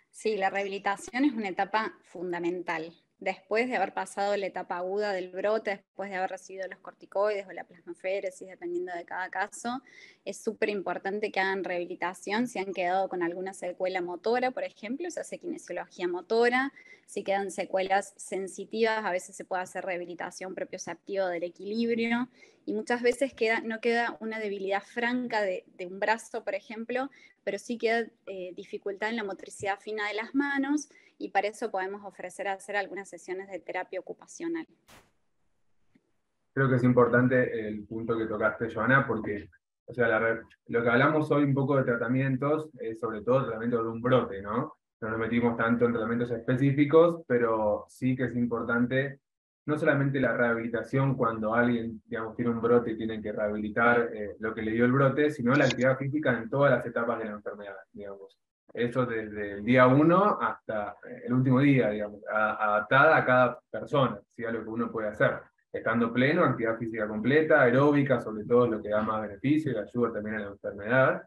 Sí, la rehabilitación es una etapa fundamental después de haber pasado la etapa aguda del brote, después de haber recibido los corticoides o la plasmaféresis, dependiendo de cada caso, es súper importante que hagan rehabilitación. Si han quedado con alguna secuela motora, por ejemplo, se hace kinesiología motora. Si quedan secuelas sensitivas, a veces se puede hacer rehabilitación propioceptiva del equilibrio. Y muchas veces no queda una debilidad franca de un brazo, por ejemplo, pero sí queda dificultad en la motricidad fina de las manos, y para eso podemos ofrecer hacer algunas sesiones de terapia ocupacional. Creo que es importante el punto que tocaste, Joana, porque o sea, lo que hablamos hoy un poco de tratamientos es sobre todo el tratamiento de un brote, ¿no? No nos metimos tanto en tratamientos específicos, pero sí que es importante no solamente la rehabilitación cuando alguien, digamos, tiene un brote y tiene que rehabilitar lo que le dio el brote, sino la actividad física en todas las etapas de la enfermedad, digamos. Eso desde el día 1 hasta el último día, digamos, adaptada a cada persona, ¿sí? A lo que uno puede hacer. Estando pleno, actividad física completa, aeróbica, sobre todo lo que da más beneficio y ayuda también a la enfermedad,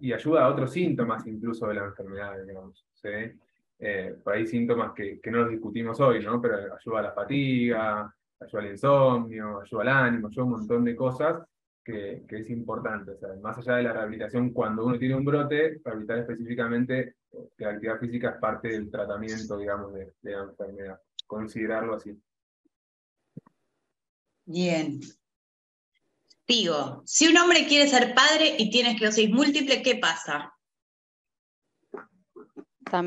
y ayuda a otros síntomas incluso de la enfermedad, digamos, ¿sí? Por ahí síntomas que no los discutimos hoy, ¿no? Pero ayuda a la fatiga, ayuda al insomnio, ayuda al ánimo, ayuda a un montón de cosas que es importante. O sea, más allá de la rehabilitación, cuando uno tiene un brote, rehabilitar específicamente que la actividad física es parte del tratamiento, digamos, de la enfermedad. Considerarlo así. Bien. Digo, si un hombre quiere ser padre y tiene esclerosis múltiple, ¿qué pasa?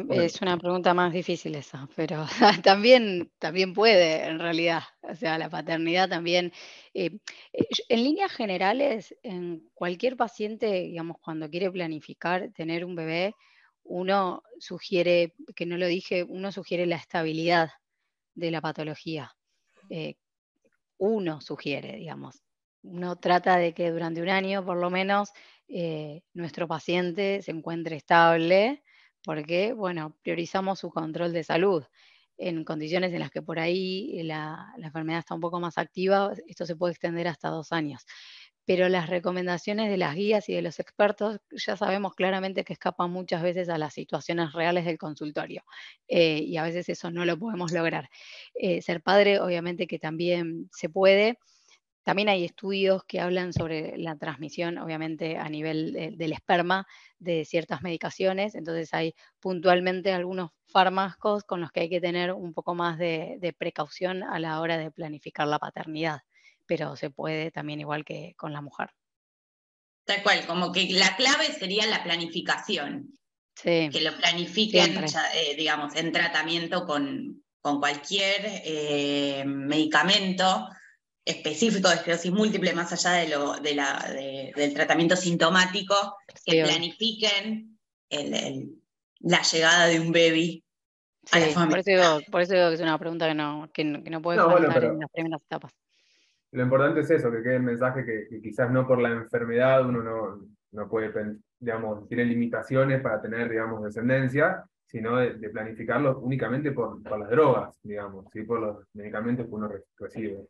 Es una pregunta más difícil esa, pero también puede, en realidad. O sea, la paternidad también. En líneas generales, en cualquier paciente, digamos, cuando quiere planificar tener un bebé, uno sugiere, que no lo dije, uno sugiere la estabilidad de la patología. Uno sugiere, digamos. Uno trata de que durante un año, por lo menos, nuestro paciente se encuentre estable, porque, bueno, priorizamos su control de salud. En condiciones en las que por ahí la enfermedad está un poco más activa, esto se puede extender hasta 2 años. Pero las recomendaciones de las guías y de los expertos ya sabemos claramente que escapan muchas veces a las situaciones reales del consultorio, y a veces eso no lo podemos lograr. Ser padre, obviamente que también se puede. También hay estudios que hablan sobre la transmisión, obviamente, a nivel del esperma de ciertas medicaciones. Entonces hay puntualmente algunos fármacos con los que hay que tener un poco más de precaución a la hora de planificar la paternidad, pero se puede también igual que con la mujer. Tal cual, como que la clave sería la planificación. Sí, Que lo planifiquen, siempre. digamos, en tratamiento con cualquier medicamento específico de esclerosis múltiple, más allá del tratamiento sintomático, que Sí, planifiquen la llegada de un baby a la sí, familia. por eso digo que es una pregunta que no puede No, bueno, faltar en pero las primeras etapas. lo importante es eso, que quede el mensaje que quizás no por la enfermedad uno no puede, digamos, tiene limitaciones para tener, digamos, descendencia, sino de planificarlo únicamente por las drogas, digamos, ¿sí? Por los medicamentos que uno recibe.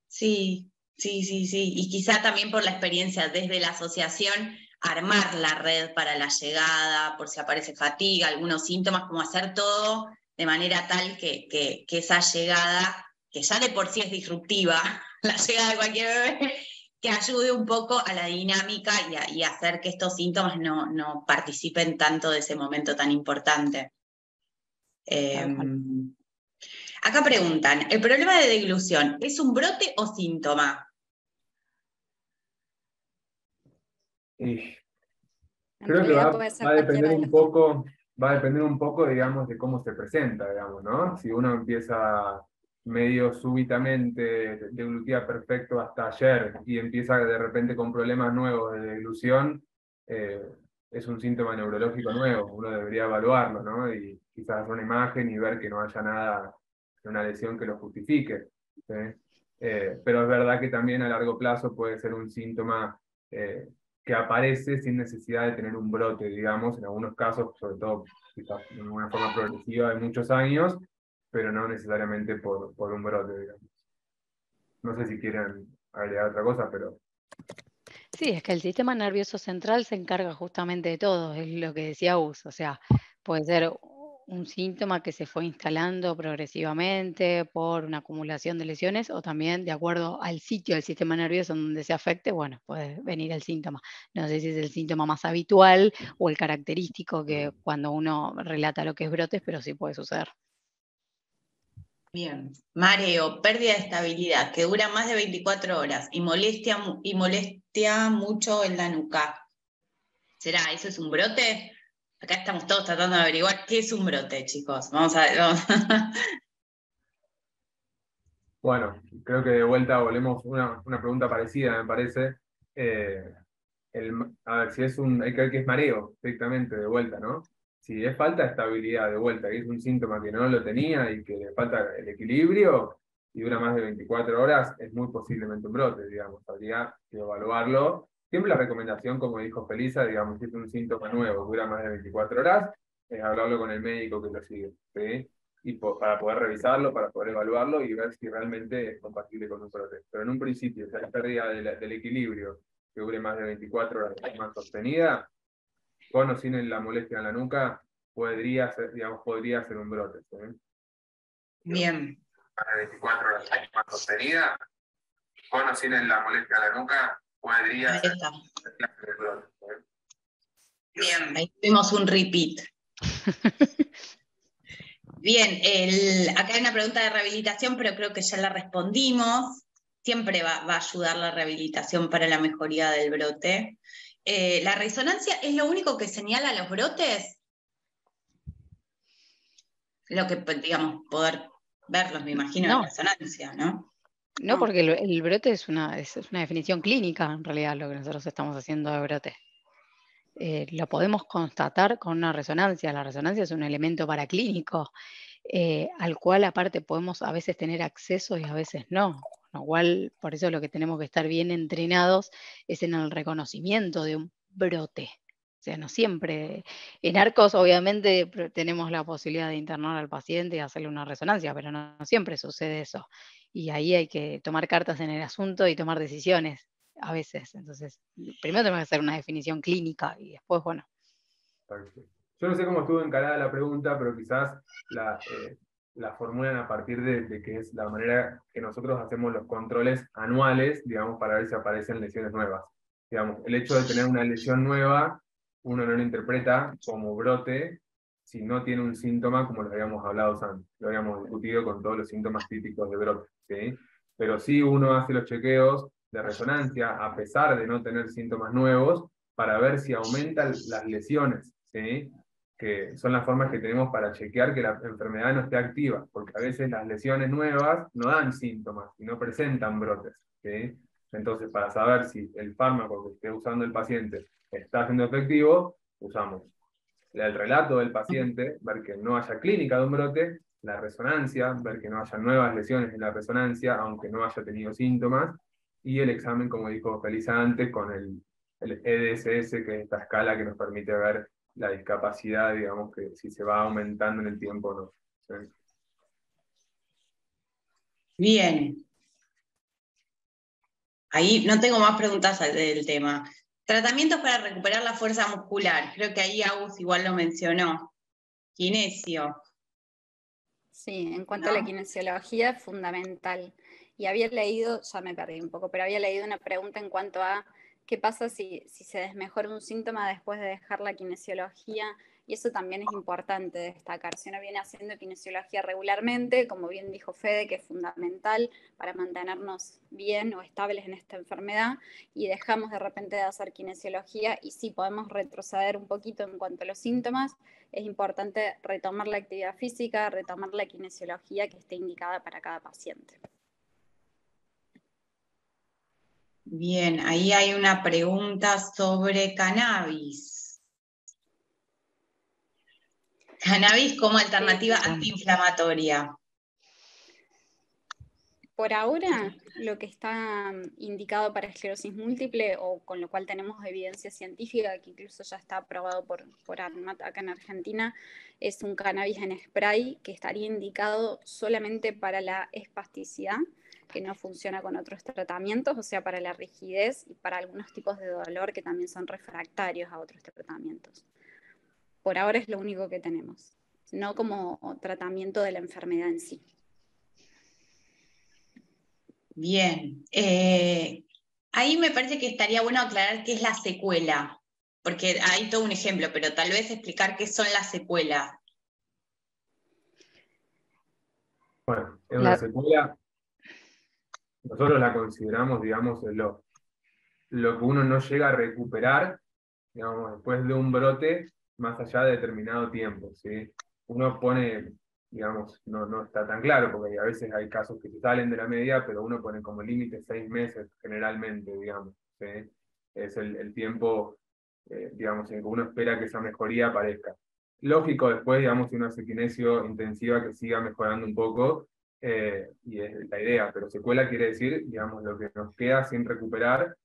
Sí, sí, sí, sí. Y quizá también por la experiencia desde la asociación, armar la red para la llegada, por si aparece fatiga, algunos síntomas, como hacer todo de manera tal que esa llegada, que ya de por sí es disruptiva, la llegada de cualquier bebé, que ayude un poco a la dinámica y a hacer que estos síntomas no participen tanto de ese momento tan importante. Tal cual. Acá preguntan, ¿el problema de deglución es un brote o síntoma? Y En creo que realidad puede ser va a depender cualquiera de un los dos. poco, digamos, de cómo se presenta, digamos, ¿no? Si uno empieza medio súbitamente, deglutía perfecto hasta ayer, y empieza de repente con problemas nuevos de deglución, es un síntoma neurológico nuevo, uno debería evaluarlo, ¿no? Y quizás hacer una imagen y ver que no haya nada, una lesión que lo justifique, ¿sí? Pero es verdad que también a largo plazo puede ser un síntoma que aparece sin necesidad de tener un brote, digamos, en algunos casos, sobre todo quizás de una forma progresiva de muchos años, pero no necesariamente por un brote, digamos. No sé si quieren agregar otra cosa, pero Sí, es que el sistema nervioso central se encarga justamente de todo, es lo que decía Gus, o sea, puede ser un síntoma que se fue instalando progresivamente por una acumulación de lesiones o también de acuerdo al sitio del sistema nervioso en donde se afecte, bueno, puede venir el síntoma. No sé si es el síntoma más habitual o el característico que cuando uno relata lo que es brotes, pero sí puede suceder. Bien. Mareo, pérdida de estabilidad, que dura más de 24 horas y molestia mucho en la nuca. ¿Será? ¿Eso es un brote? Acá estamos todos tratando de averiguar qué es un brote, chicos. Vamos a ver. Bueno, creo que de vuelta volvemos una pregunta parecida, me parece. Eh, a ver, si es hay que ver qué es mareo, estrictamente, de vuelta, ¿no? Si es falta de estabilidad, de vuelta, que es un síntoma que no lo tenía y que le falta el equilibrio y dura más de 24 horas, es muy posiblemente un brote, digamos. Habría que evaluarlo. Siempre la recomendación, como dijo Felisa, digamos, si es un síntoma nuevo, dura más de 24 horas, es hablarlo con el médico que lo sigue, ¿sí? Para poder revisarlo, para poder evaluarlo y ver si realmente es compatible con un brote. Pero en un principio, si hay pérdida del equilibrio que dure más de 24 horas de forma sostenida, con o sin la molestia en la nuca, podría ser, digamos, podría ser un brote. ¿Sí? Bien. Más de 24 horas de forma sostenida, con o sin la molestia en la nuca, podría ser un brote. ¿Sí? Bien, ahí tuvimos un repeat. Bien, acá hay una pregunta de rehabilitación, pero creo que ya la respondimos. Siempre va a ayudar la rehabilitación para la mejoría del brote. ¿La resonancia es lo único que señala los brotes? Lo que, digamos, poder verlos, me imagino, en No, resonancia, ¿no? no, porque el brote es una definición clínica, en realidad, lo que nosotros estamos haciendo de brote. Lo podemos constatar con una resonancia. La resonancia es un elemento paraclínico, al cual aparte podemos a veces tener acceso y a veces no. Con lo cual, por eso lo que tenemos que estar bien entrenados es en el reconocimiento de un brote. O sea, no siempre. En ARCOS, obviamente, tenemos la posibilidad de internar al paciente y hacerle una resonancia, pero no siempre sucede eso. Y ahí hay que tomar cartas en el asunto y tomar decisiones a veces. Entonces, primero tenemos que hacer una definición clínica y después, bueno. Yo no sé cómo estuvo encarada la pregunta, pero quizás la formulan a partir de que es la manera que nosotros hacemos los controles anuales, digamos, para ver si aparecen lesiones nuevas. Digamos, el hecho de tener una lesión nueva, uno no lo interpreta como brote si no tiene un síntoma como lo habíamos hablado antes, lo habíamos discutido con todos los síntomas típicos de brote, ¿sí? Pero sí uno hace los chequeos de resonancia a pesar de no tener síntomas nuevos para ver si aumentan las lesiones, ¿sí? Que son las formas que tenemos para chequear que la enfermedad no esté activa, porque a veces las lesiones nuevas no dan síntomas y no presentan brotes, ¿sí? Entonces, para saber si el fármaco que esté usando el paciente está siendo efectivo, usamos el relato del paciente, ver que no haya clínica de un brote, la resonancia, ver que no haya nuevas lesiones en la resonancia, aunque no haya tenido síntomas, y el examen, como dijo Felisa antes, con el EDSS, que es esta escala que nos permite ver la discapacidad, digamos, que si se va aumentando en el tiempo o no. ¿Sí? Bien. Ahí no tengo más preguntas del tema. Tratamientos para recuperar la fuerza muscular. Creo que ahí Agus igual lo mencionó. Kinesio. Sí, en cuanto a la kinesiología, es fundamental. Y había leído, ya me perdí un poco, pero había leído una pregunta en cuanto a qué pasa si se desmejora un síntoma después de dejar la kinesiología. Y eso también es importante destacar. Si uno viene haciendo kinesiología regularmente, como bien dijo Fede, que es fundamental para mantenernos bien o estables en esta enfermedad, y dejamos de repente de hacer kinesiología y sí podemos retroceder un poquito en cuanto a los síntomas, es importante retomar la actividad física, retomar la kinesiología que esté indicada para cada paciente. Bien, ahí hay una pregunta sobre cannabis. Cannabis como alternativa antiinflamatoria. Por ahora, lo que está indicado para esclerosis múltiple o con lo cual tenemos evidencia científica, que incluso ya está aprobado por ARMAT acá en Argentina, es un cannabis en spray que estaría indicado solamente para la espasticidad, que no funciona con otros tratamientos, o sea, para la rigidez y para algunos tipos de dolor que también son refractarios a otros tratamientos. Por ahora es lo único que tenemos. no como tratamiento de la enfermedad en sí. Bien. Ahí me parece que estaría bueno aclarar qué es la secuela, porque hay todo un ejemplo, pero tal vez explicar qué son las secuelas. Bueno, es una secuela, nosotros la consideramos, digamos, lo que uno no llega a recuperar, digamos, después de un brote, más allá de determinado tiempo, ¿sí? Uno pone, digamos, no está tan claro, porque a veces hay casos que se salen de la media, pero uno pone como límite 6 meses generalmente, digamos, ¿sí? Es el tiempo, digamos, en que uno espera que esa mejoría aparezca. Lógico, después, digamos, si uno hace kinesio intensiva que siga mejorando un poco, y es la idea, pero secuela quiere decir, digamos, lo que nos queda sin recuperar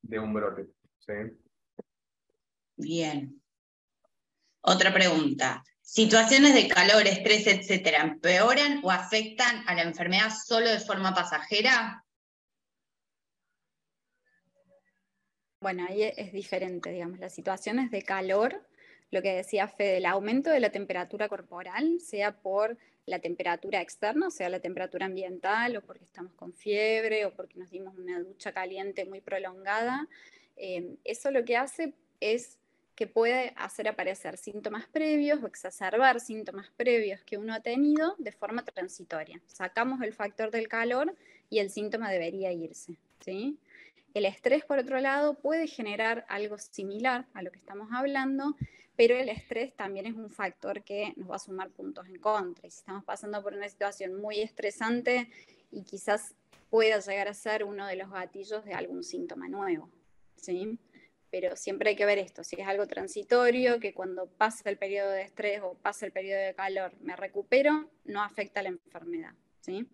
de un brote, ¿sí? Bien. Otra pregunta. ¿Situaciones de calor, estrés, etcétera, empeoran o afectan a la enfermedad solo de forma pasajera? Bueno, ahí es diferente, digamos, las situaciones de calor, lo que decía Fede, el aumento de la temperatura corporal, sea por la temperatura externa, o sea, la temperatura ambiental, o porque estamos con fiebre, o porque nos dimos una ducha caliente muy prolongada, eso lo que hace es que puede hacer aparecer síntomas previos o exacerbar síntomas previos que uno ha tenido de forma transitoria. Sacamos el factor del calor y el síntoma debería irse, ¿sí? El estrés, por otro lado, puede generar algo similar a lo que estamos hablando, pero el estrés también es un factor que nos va a sumar puntos en contra. Y si estamos pasando por una situación muy estresante y quizás pueda llegar a ser uno de los gatillos de algún síntoma nuevo, ¿sí? Pero siempre hay que ver esto, si es algo transitorio, que cuando pasa el periodo de estrés o pasa el periodo de calor me recupero, no afecta a la enfermedad, ¿sí?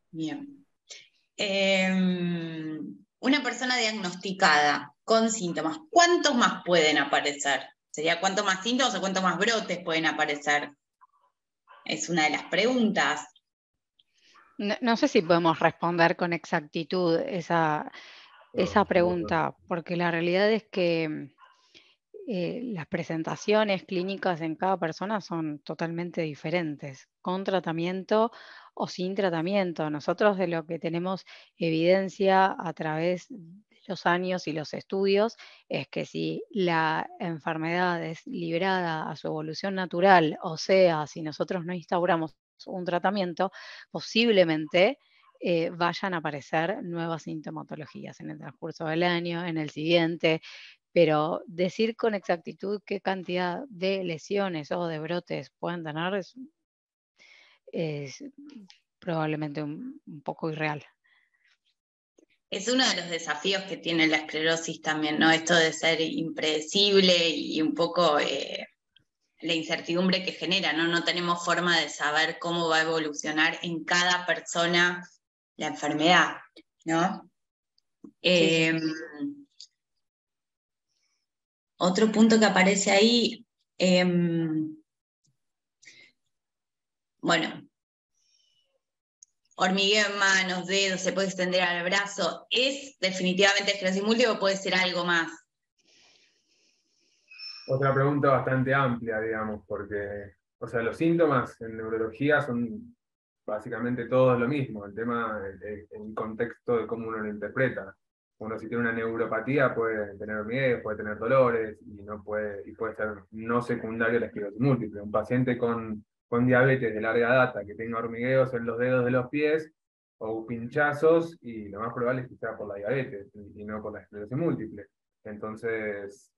Bien. Una persona diagnosticada con síntomas, ¿cuántos más pueden aparecer? ¿Sería cuántos más síntomas o cuántos más brotes pueden aparecer? Es una de las preguntas. No sé si podemos responder con exactitud esa pregunta, porque la realidad es que las presentaciones clínicas en cada persona son totalmente diferentes, con tratamiento o sin tratamiento. Nosotros de lo que tenemos evidencia a través de los años y los estudios es que si la enfermedad es librada a su evolución natural, o sea, si nosotros no instauramos un tratamiento, posiblemente vayan a aparecer nuevas sintomatologías en el transcurso del año, en el siguiente, pero decir con exactitud qué cantidad de lesiones o de brotes pueden tener es probablemente un poco irreal. Es uno de los desafíos que tiene la esclerosis también, ¿no? Esto de ser impredecible y un poco la incertidumbre que genera, ¿no? No tenemos forma de saber cómo va a evolucionar en cada persona la enfermedad, ¿no? Sí. Otro punto que aparece ahí, bueno, hormigueo en manos, dedos, se puede extender al brazo, ¿es definitivamente esclerosis múltiple o puede ser algo más? Otra pregunta bastante amplia, digamos, porque, o sea, los síntomas en neurología son básicamente todos lo mismo, el tema, el contexto de cómo uno lo interpreta. Uno si tiene una neuropatía puede tener hormigueos, puede tener dolores y puede ser no secundario a la esclerosis múltiple. Un paciente con diabetes de larga data que tenga hormigueos en los dedos de los pies o pinchazos, y lo más probable es que sea por la diabetes y no por la esclerosis múltiple. Entonces,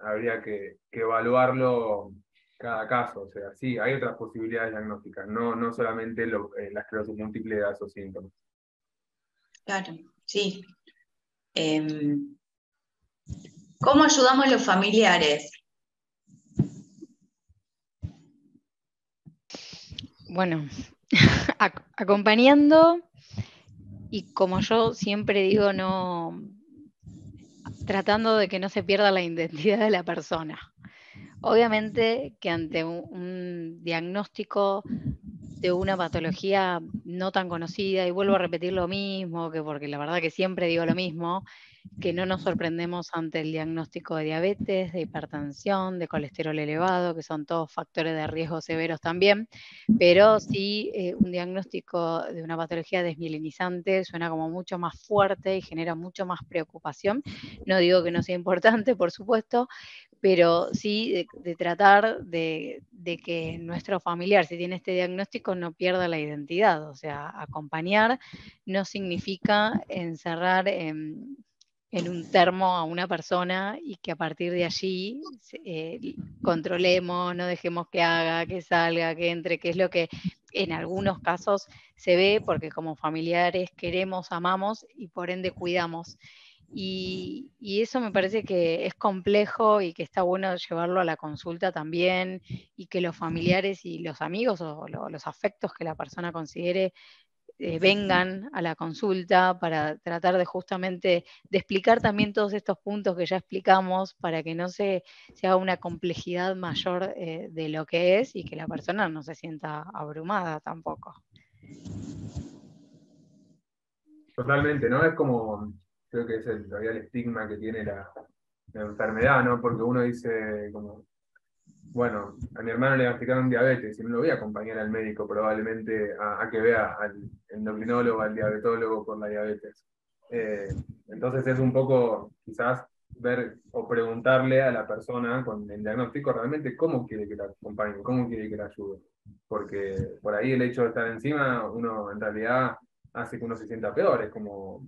habría que evaluarlo cada caso. O sea, sí, hay otras posibilidades diagnósticas, no solamente la esclerosis múltiple da esos síntomas. Claro, sí. ¿Cómo ayudamos a los familiares? Bueno, acompañando, y como yo siempre digo, no tratando de que no se pierda la identidad de la persona. Obviamente que ante un diagnóstico de una patología no tan conocida, y vuelvo a repetir lo mismo, porque la verdad que siempre digo lo mismo, que no nos sorprendemos ante el diagnóstico de diabetes, de hipertensión, de colesterol elevado, que son todos factores de riesgo severos también, pero sí un diagnóstico de una patología desmielinizante suena como mucho más fuerte y genera mucho más preocupación. No digo que no sea importante, por supuesto, pero sí de tratar de que nuestro familiar, si tiene este diagnóstico, no pierda la identidad. O sea, acompañar no significa encerrar en un termo a una persona y que a partir de allí controlemos, no dejemos que haga, que salga, que entre, que es lo que en algunos casos se ve, porque como familiares queremos, amamos y por ende cuidamos. Y eso me parece que es complejo y que está bueno llevarlo a la consulta también, y que los familiares y los amigos o los afectos que la persona considere vengan a la consulta para tratar de justamente de explicar también todos estos puntos que ya explicamos, para que no se haga una complejidad mayor de lo que es, y que la persona no se sienta abrumada tampoco. Totalmente, ¿no? Es como, creo que es todavía el estigma que tiene la enfermedad, ¿no? Porque uno dice como, bueno, a mi hermano le diagnosticaron diabetes y no lo voy a acompañar al médico probablemente a que vea al endocrinólogo, al diabetólogo por la diabetes. Entonces es un poco quizás ver o preguntarle a la persona con el diagnóstico realmente cómo quiere que la acompañe, cómo quiere que la ayude. Porque por ahí el hecho de estar encima, uno en realidad hace que uno se sienta peor, es como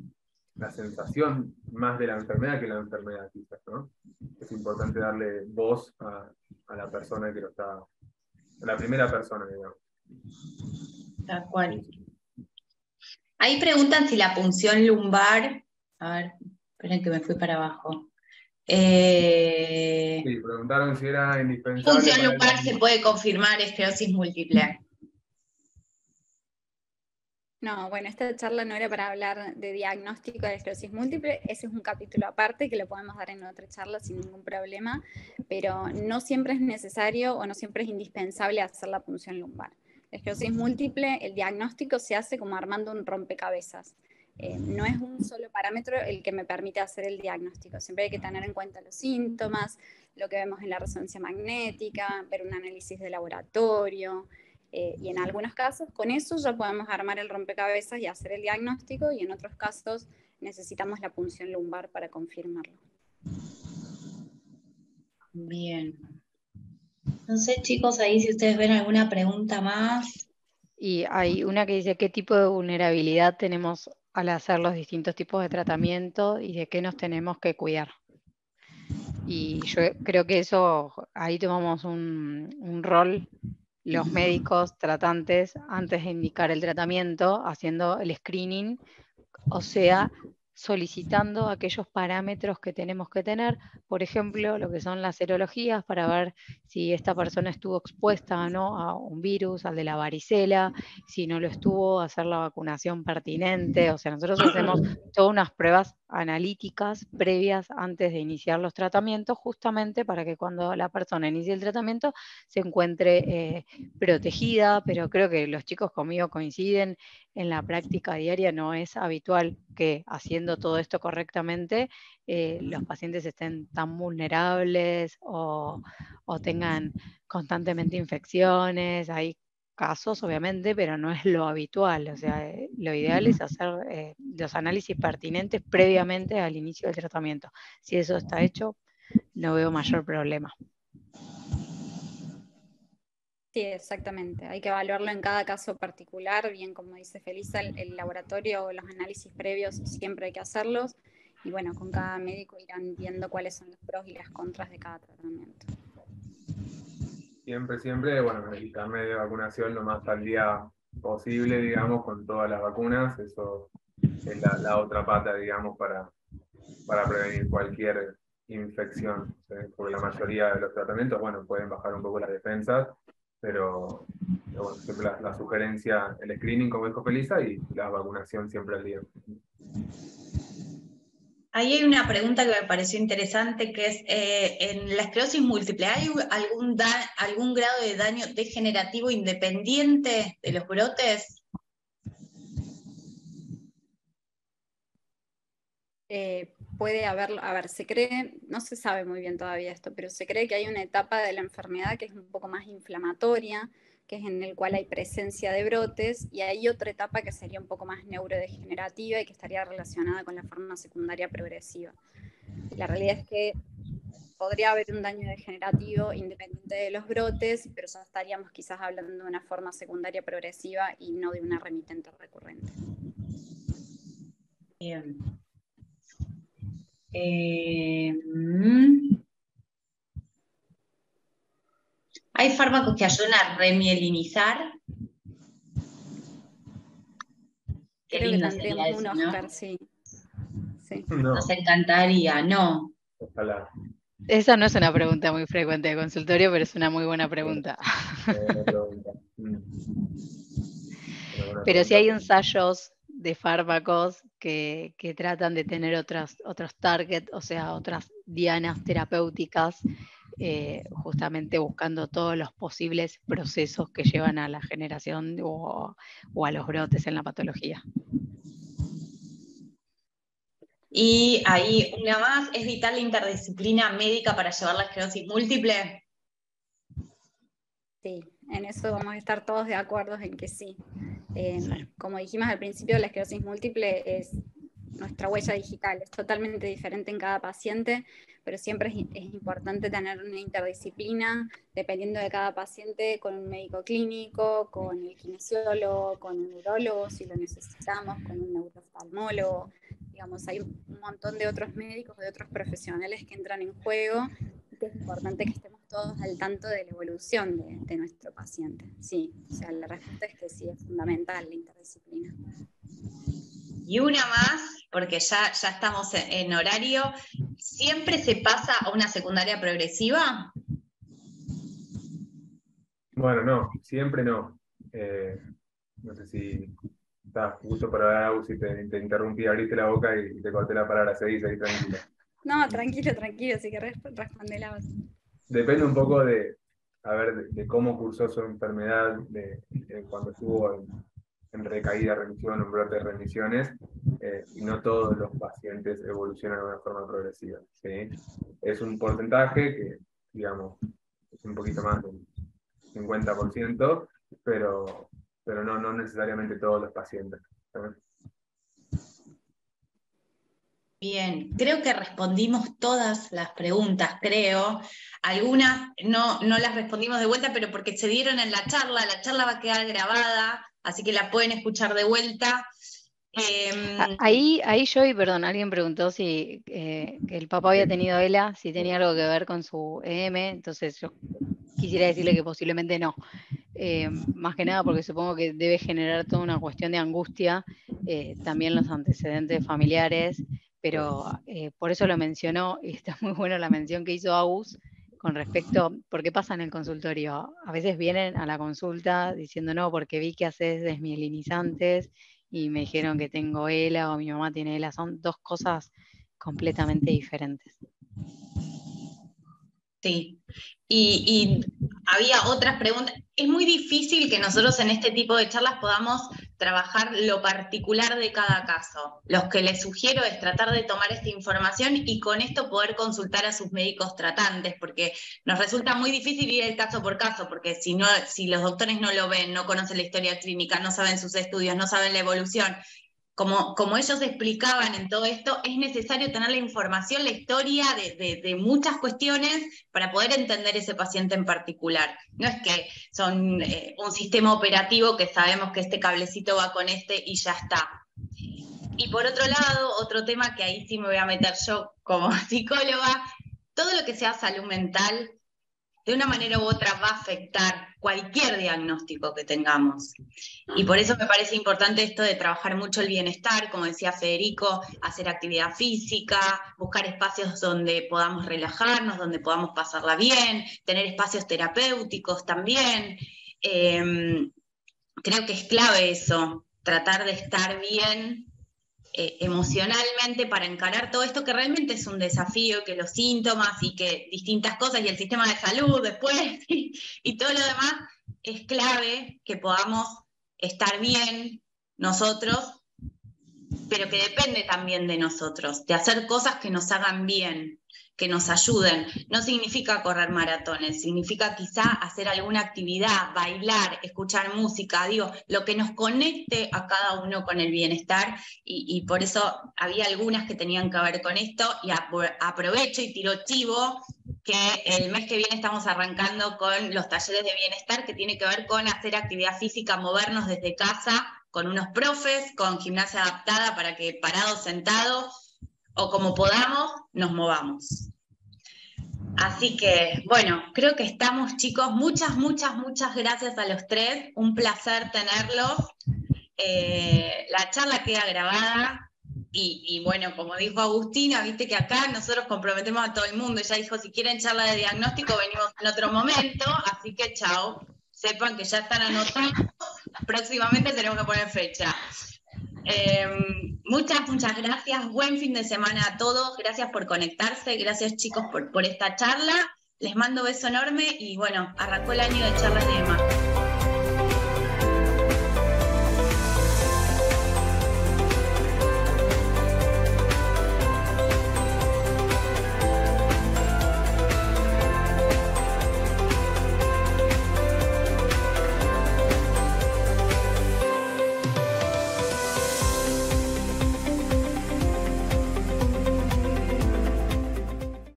la sensación más de la enfermedad que la enfermedad quizás, ¿no? Es importante darle voz a la persona que lo está, a la primera persona, digamos. Tal cual. Ahí preguntan si la punción lumbar, a ver, esperen que me fui para abajo. Sí, preguntaron si era indispensable. ¿Punción lumbar se puede confirmar esclerosis múltiple? No, bueno, esta charla no era para hablar de diagnóstico de esclerosis múltiple, ese es un capítulo aparte que lo podemos dar en otra charla sin ningún problema, pero no siempre es necesario o no siempre es indispensable hacer la punción lumbar. La esclerosis múltiple, el diagnóstico se hace como armando un rompecabezas. No es un solo parámetro el que me permite hacer el diagnóstico. Siempre hay que tener en cuenta los síntomas, lo que vemos en la resonancia magnética, ver un análisis de laboratorio. Y en algunos casos con eso ya podemos armar el rompecabezas y hacer el diagnóstico, y en otros casos necesitamos la punción lumbar para confirmarlo. Bien. No sé, chicos, ahí si ustedes ven alguna pregunta más. Y hay una que dice qué tipo de vulnerabilidad tenemos al hacer los distintos tipos de tratamiento y de qué nos tenemos que cuidar. Y yo creo que eso, ahí tomamos un rol los médicos tratantes antes de indicar el tratamiento, haciendo el screening, o sea, solicitando aquellos parámetros que tenemos que tener, por ejemplo, lo que son las serologías, para ver si esta persona estuvo expuesta o no a un virus, al de la varicela, si no lo estuvo, hacer la vacunación pertinente. O sea, nosotros hacemos todas unas pruebas analíticas previas antes de iniciar los tratamientos, justamente para que cuando la persona inicie el tratamiento se encuentre protegida, pero creo que los chicos conmigo coinciden, en la práctica diaria no es habitual que haciendo todo esto correctamente los pacientes estén tan vulnerables o tengan constantemente infecciones. Hay casos, obviamente, pero no es lo habitual. O sea, lo ideal es hacer los análisis pertinentes previamente al inicio del tratamiento. Si eso está hecho, no veo mayor problema. Sí, exactamente. Hay que evaluarlo en cada caso particular. Bien, como dice Felisa, el laboratorio o los análisis previos siempre hay que hacerlos. Y bueno, con cada médico irán viendo cuáles son los pros y las contras de cada tratamiento. Siempre, bueno, el carnet de vacunación lo más al día posible, digamos, con todas las vacunas. Eso es la otra pata, digamos, para prevenir cualquier infección. ¿Sí? Porque la mayoría de los tratamientos, bueno, pueden bajar un poco las defensas, pero bueno, siempre la sugerencia, el screening, como dijo Felisa, y la vacunación siempre al día. Ahí hay una pregunta que me pareció interesante, que es, en la esclerosis múltiple, ¿hay algún grado de daño degenerativo independiente de los brotes? puede haber, a ver, se cree, no se sabe muy bien todavía esto, pero se cree que hay una etapa de la enfermedad que es un poco más inflamatoria, que es en el cual hay presencia de brotes, y hay otra etapa que sería un poco más neurodegenerativa y que estaría relacionada con la forma secundaria progresiva. La realidad es que podría haber un daño degenerativo independiente de los brotes, pero ya estaríamos quizás hablando de una forma secundaria progresiva y no de una remitente recurrente. Bien. ¿Hay fármacos que ayudan a remielinizar? Qué Creo que lindo sería tendríamos un eso, ¿no? Oscar, sí. Sí. No, Nos encantaría, no. ojalá. Esa no es una pregunta muy frecuente de consultorio, pero es una muy buena pregunta. Buena pregunta. Una buena Pero sí pregunta. hay ensayos de fármacos que tratan de tener otros targets, o sea, otras dianas terapéuticas, justamente buscando todos los posibles procesos que llevan a la generación o a los brotes en la patología. Y ahí una más, ¿es vital la interdisciplina médica para llevar la esclerosis múltiple? Sí, en eso vamos a estar todos de acuerdo en que sí. Sí. Como dijimos al principio, la esclerosis múltiple es nuestra huella digital, es totalmente diferente en cada paciente, pero siempre es importante tener una interdisciplina, dependiendo de cada paciente, con un médico clínico, con el kinesiólogo, con un neurólogo, si lo necesitamos, con un neurooftalmólogo. Digamos, hay un montón de otros médicos, de otros profesionales que entran en juego, y que es importante que estemos todos al tanto de la evolución de nuestro paciente. Sí, o sea, la respuesta es que sí, es fundamental la interdisciplina. Y una más, porque ya estamos en horario, ¿siempre se pasa a una secundaria progresiva? Bueno, no, siempre no. No sé si estás justo para hablar algo, si te interrumpí, abriste la boca y te corté la palabra, seguí tranquilo. No, tranquilo, si querés respondela vos. Depende un poco a ver, de cómo cursó su enfermedad, de cuando estuvo en recaída, remisión, un brote de remisiones, y no todos los pacientes evolucionan de una forma progresiva, ¿sí? Es un porcentaje que, digamos, es un poquito más del 50%, pero no necesariamente todos los pacientes, ¿sabes? Bien, creo que respondimos todas las preguntas, creo. Algunas no las respondimos de vuelta, pero porque se dieron en la charla va a quedar grabada, así que la pueden escuchar de vuelta. Ahí Joey, perdón, alguien preguntó si que el papá había tenido ELA, si tenía algo que ver con su EM, entonces yo quisiera decirle que posiblemente no. Más que nada porque supongo que debe generar toda una cuestión de angustia, también los antecedentes familiares, pero por eso lo mencionó, y está muy buena la mención que hizo Agus con respecto, porque pasa en el consultorio, a veces vienen a la consulta diciendo no, porque vi que haces desmielinizantes y me dijeron que tengo ELA o mi mamá tiene ELA, son dos cosas completamente diferentes. Sí, y había otras preguntas. Es muy difícil que nosotros en este tipo de charlas podamos trabajar lo particular de cada caso. Lo que les sugiero es tratar de tomar esta información y con esto poder consultar a sus médicos tratantes, porque nos resulta muy difícil ir caso por caso, porque si los doctores no lo ven, no conocen la historia clínica, no saben sus estudios, no saben la evolución. Como ellos explicaban en todo esto, es necesario tener la información, la historia de muchas cuestiones para poder entender ese paciente en particular. No es que son un sistema operativo que sabemos que este cablecito va con este y ya está. Y por otro lado, otro tema que ahí sí me voy a meter yo como psicóloga, todo lo que sea salud mental, de una manera u otra va a afectar cualquier diagnóstico que tengamos. Y por eso me parece importante esto de trabajar mucho el bienestar, como decía Federico, hacer actividad física, buscar espacios donde podamos relajarnos, donde podamos pasarla bien, tener espacios terapéuticos también. Creo que es clave eso, tratar de estar bien emocionalmente para encarar todo esto que realmente es un desafío, que los síntomas y que distintas cosas y el sistema de salud después y todo lo demás es clave que podamos estar bien nosotros pero que depende también de nosotros, de hacer cosas que nos hagan bien, que nos ayuden. No significa correr maratones, significa quizá hacer alguna actividad, bailar, escuchar música, digo, lo que nos conecte a cada uno con el bienestar, y por eso había algunas que tenían que ver con esto, y aprovecho y tiro chivo, que el mes que viene estamos arrancando con los talleres de bienestar, que tiene que ver con hacer actividad física, movernos desde casa, con unos profes, con gimnasia adaptada para que parados, sentados, o como podamos, nos movamos. Así que, bueno, creo que estamos, chicos. Muchas gracias a los tres. Un placer tenerlos. La charla queda grabada. Y bueno, como dijo Agustina, viste que acá nosotros comprometemos a todo el mundo. Ella dijo, si quieren charla de diagnóstico, venimos en otro momento. Así que chao. Sepan que ya están anotados. Próximamente tenemos que poner fecha. Muchas gracias, buen fin de semana a todos, gracias por conectarse, gracias chicos por esta charla, les mando un beso enorme y bueno, arrancó el año de charlas de EMA.